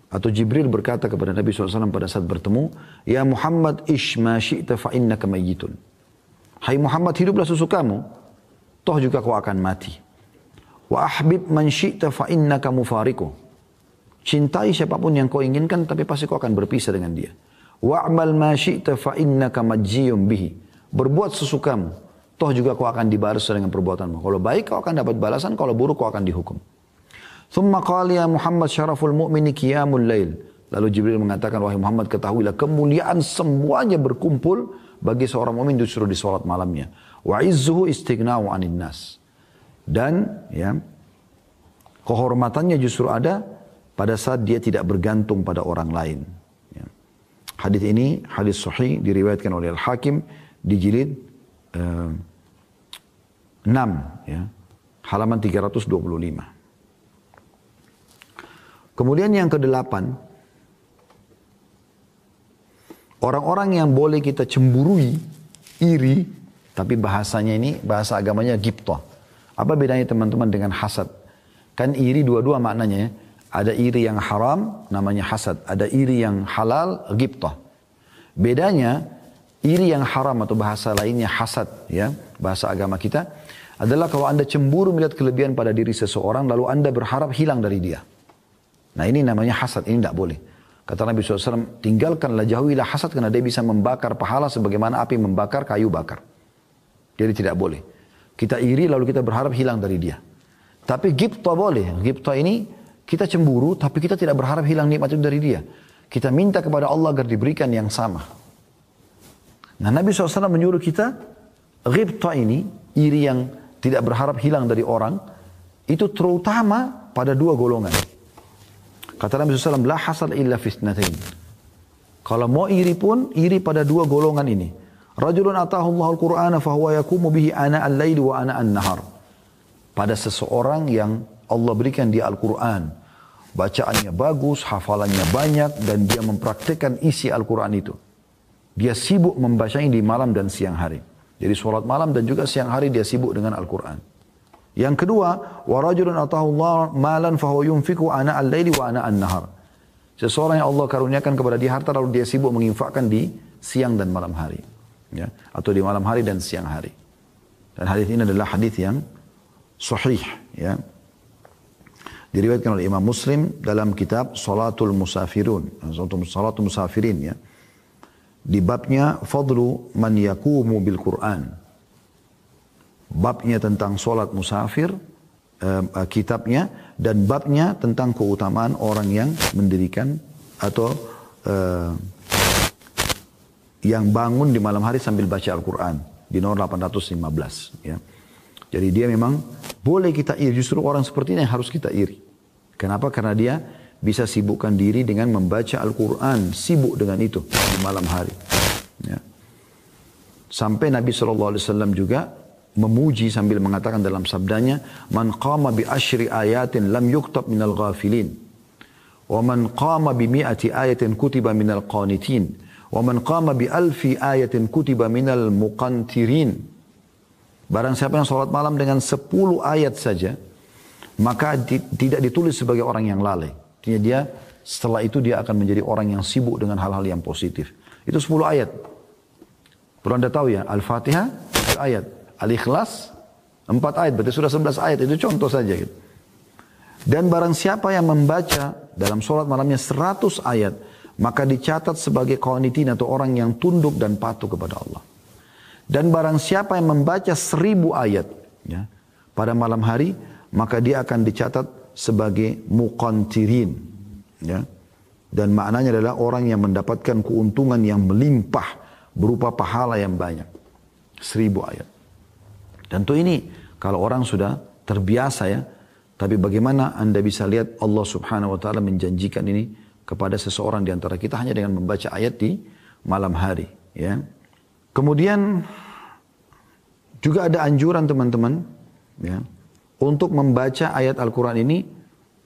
atau Jibril berkata kepada Nabi SAW pada saat bertemu, Ya Muhammad ish ma syi'ta fa innaka mayyitun. Hai Muhammad, hiduplah sesukamu, toh juga kau akan mati. Wa ahbib man syi'ta fa innaka mufariku. Cintai siapapun yang kau inginkan, tapi pasti kau akan berpisah dengan dia. Wa'mal ma syi'ta fa innaka majziyun bihi. Berbuat sesukamu, toh juga kau akan dibalas dengan perbuatanmu. Kalau baik kau akan dapat balasan, kalau buruk kau akan dihukum. Thumma qala ya Muhammad syaraful mu'mini qiyamul lail. Lalu Jibril mengatakan, wahai Muhammad, ketahuilah kemuliaan semuanya berkumpul bagi seorang mukmin justru di salat malamnya. Wa izzuhu istighna'u 'anil nas. Dan ya, kehormatannya justru ada pada saat dia tidak bergantung pada orang lain. Ya. Hadis ini hadis sahih diriwayatkan oleh Al-Hakim di jilid 6 ya, halaman 325. Kemudian yang kedelapan, orang-orang yang boleh kita cemburui, iri, tapi bahasanya ini, bahasa agamanya ghibthah. Apa bedanya teman-teman dengan hasad? Kan iri dua-dua maknanya ya. Ada iri yang haram, namanya hasad. Ada iri yang halal, ghibthah. Bedanya, iri yang haram atau bahasa lainnya hasad, ya, bahasa agama kita, adalah kalau Anda cemburu melihat kelebihan pada diri seseorang, lalu Anda berharap hilang dari dia. Nah ini namanya hasad, ini tidak boleh. Kata Nabi SAW, tinggalkanlah, jauhilah hasad karena dia bisa membakar pahala sebagaimana api membakar kayu bakar. Jadi tidak boleh. Kita iri lalu kita berharap hilang dari dia. Tapi ghibthah boleh. Ghibthah ini kita cemburu tapi kita tidak berharap hilang nikmat itu dari dia. Kita minta kepada Allah agar diberikan yang sama. Nah Nabi SAW menyuruh kita, ghibthah ini, iri yang tidak berharap hilang dari orang, itu terutama pada 2 golongan. Kata Nabi SAW, la hasad illa fitnatain. Kalau mau iri pun, iri pada 2 golongan ini. Rajulun atahu Allahul Qur'ana fahuwa yakumu bihi ana al-laili wa ana an-nahar. Pada seseorang yang Allah berikan dia Al-Quran. Bacaannya bagus, hafalannya banyak, dan dia mempraktikkan isi Al-Quran itu. Dia sibuk membacanya di malam dan siang hari. Jadi sholat malam dan juga siang hari dia sibuk dengan Al-Quran. Yang kedua, wa rajulun atahu Allah malan fahuwa yunfiku ana al-laili wa ana an-nahar. Seseorang yang Allah karuniakan kepada dia harta lalu dia sibuk menginfakkan di siang dan malam hari. Ya, atau di malam hari dan siang hari. Dan hadis ini adalah hadis yang sahih, ya. Diriwayatkan oleh Imam Muslim dalam kitab Salatul Musafirun, Salatul Musafirin, ya. Di babnya fadlu man yakumu bil Quran. Babnya tentang salat musafir, kitabnya, dan babnya tentang keutamaan orang yang mendirikan atau yang bangun di malam hari sambil baca Al-Quran di nomor 815. Ya. Jadi dia memang boleh kita iri. Justru orang seperti ini yang harus kita iri. Kenapa? Karena dia bisa sibukkan diri dengan membaca Al-Quran. Sibuk dengan itu di malam hari. Ya. Sampai Nabi SAW juga memuji sambil mengatakan dalam sabdanya, Man qama bi ashri ayatin lam yuktab minal ghafilin. Wa man qama bi mi'ati ayatin kutiba minal qanitin. Wa man qama bi alfi ayatin kutiba minal muqantirin. Barang siapa yang sholat malam dengan 10 ayat saja, maka tidak ditulis sebagai orang yang lalai. Artinya dia setelah itu dia akan menjadi orang yang sibuk dengan hal-hal yang positif. Itu 10 ayat. Perlu Anda tahu ya, Al-Fatihah 1 ayat, Al-Ikhlas 4 ayat, berarti sudah 11 ayat. Itu contoh saja gitu. Dan barang siapa yang membaca dalam sholat malamnya 100 ayat, maka dicatat sebagai qanitin atau orang yang tunduk dan patuh kepada Allah. Dan barang siapa yang membaca 1000 ayat ya, pada malam hari, maka dia akan dicatat sebagai muqantirin. Ya. Dan maknanya adalah orang yang mendapatkan keuntungan yang melimpah berupa pahala yang banyak. 1000 ayat. Tentu ini kalau orang sudah terbiasa ya. Tapi bagaimana Anda bisa lihat Allah subhanahu wa ta'ala menjanjikan ini kepada seseorang di antara kita hanya dengan membaca ayat di malam hari. Ya. Kemudian juga ada anjuran teman-teman ya, untuk membaca ayat Al-Quran ini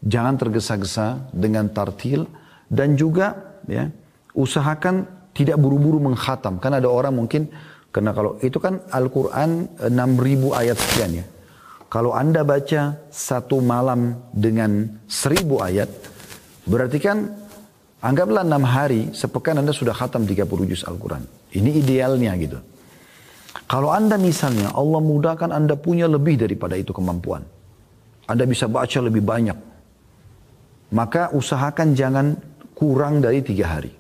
jangan tergesa-gesa dengan tartil. Dan juga ya, usahakan tidak buru-buru mengkhatam. Kan ada orang mungkin, karena kalau itu kan Al-Quran 6.000 ayat sekian ya. Kalau Anda baca satu malam dengan 1000 ayat, berarti kan anggaplah 6 hari, sepekan Anda sudah khatam 30 juz Al-Quran. Ini idealnya gitu. Kalau Anda misalnya, Allah mudahkan Anda punya lebih daripada itu kemampuan. Anda bisa baca lebih banyak. Maka usahakan jangan kurang dari 3 hari.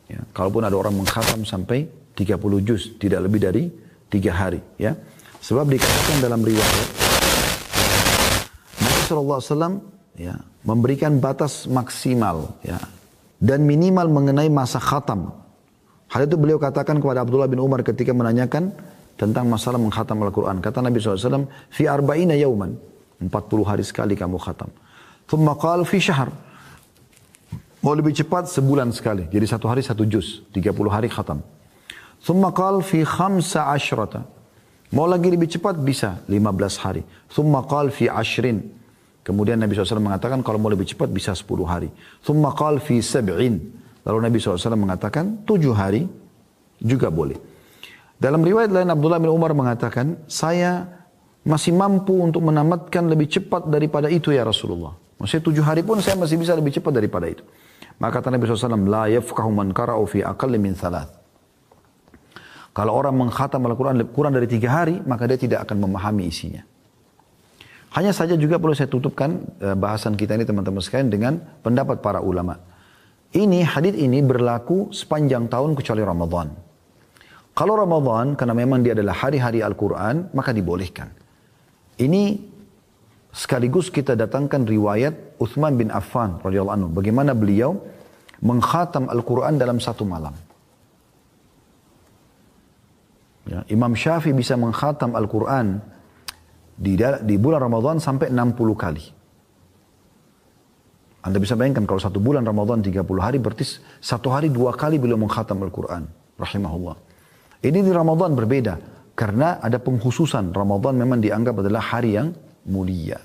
Ya, kalaupun ada orang mengkhatam sampai 30 juz, tidak lebih dari 3 hari. Ya. Sebab dikatakan dalam riwayat, Nabi SAW ya, memberikan batas maksimal ya, dan minimal mengenai masa khatam. Hal itu beliau katakan kepada Abdullah bin Umar ketika menanyakan tentang masalah mengkhatam Al-Quran. Kata Nabi SAW, fi arba'ina yauman, 40 hari sekali kamu khatam. Thumma qala fi syahr, mau lebih cepat sebulan sekali, jadi 1 hari 1 juz, 30 hari khatam. Thumma qala fi khamsa asyrata, mau lagi lebih cepat bisa 15 hari. Thumma qala fi ashrin, kemudian Nabi SAW mengatakan kalau mau lebih cepat bisa 10 hari. Thumma qala fi sab'in, lalu Nabi SAW mengatakan 7 hari juga boleh. Dalam riwayat lain Abdullah bin Umar mengatakan, saya masih mampu untuk menamatkan lebih cepat daripada itu ya Rasulullah. Maksudnya 7 hari pun saya masih bisa lebih cepat daripada itu. Maka kata Nabi SAW, la yafqahu man qara'u fi aqalli min thalath. Kalau orang mengkhatam Al-Quran kurang dari 3 hari, maka dia tidak akan memahami isinya. Hanya saja juga perlu saya tutupkan bahasan kita ini teman-teman sekalian dengan pendapat para ulama. Hadits ini berlaku sepanjang tahun kecuali Ramadan. Kalau Ramadan, karena memang dia adalah hari-hari Al-Quran, maka dibolehkan. Ini sekaligus kita datangkan riwayat Uthman bin Affan radhiyallahu anhu. Bagaimana beliau mengkhatam Al-Quran dalam 1 malam. Ya, Imam Syafi'i bisa mengkhatam Al-Quran di bulan Ramadan sampai 60 kali. Anda bisa bayangkan kalau 1 bulan Ramadan 30 hari, berarti 1 hari 2 kali beliau mengkhatam Al-Quran. Rahimahullah. Ini di Ramadan berbeda. Karena ada pengkhususan. Ramadan memang dianggap adalah hari yang mulia.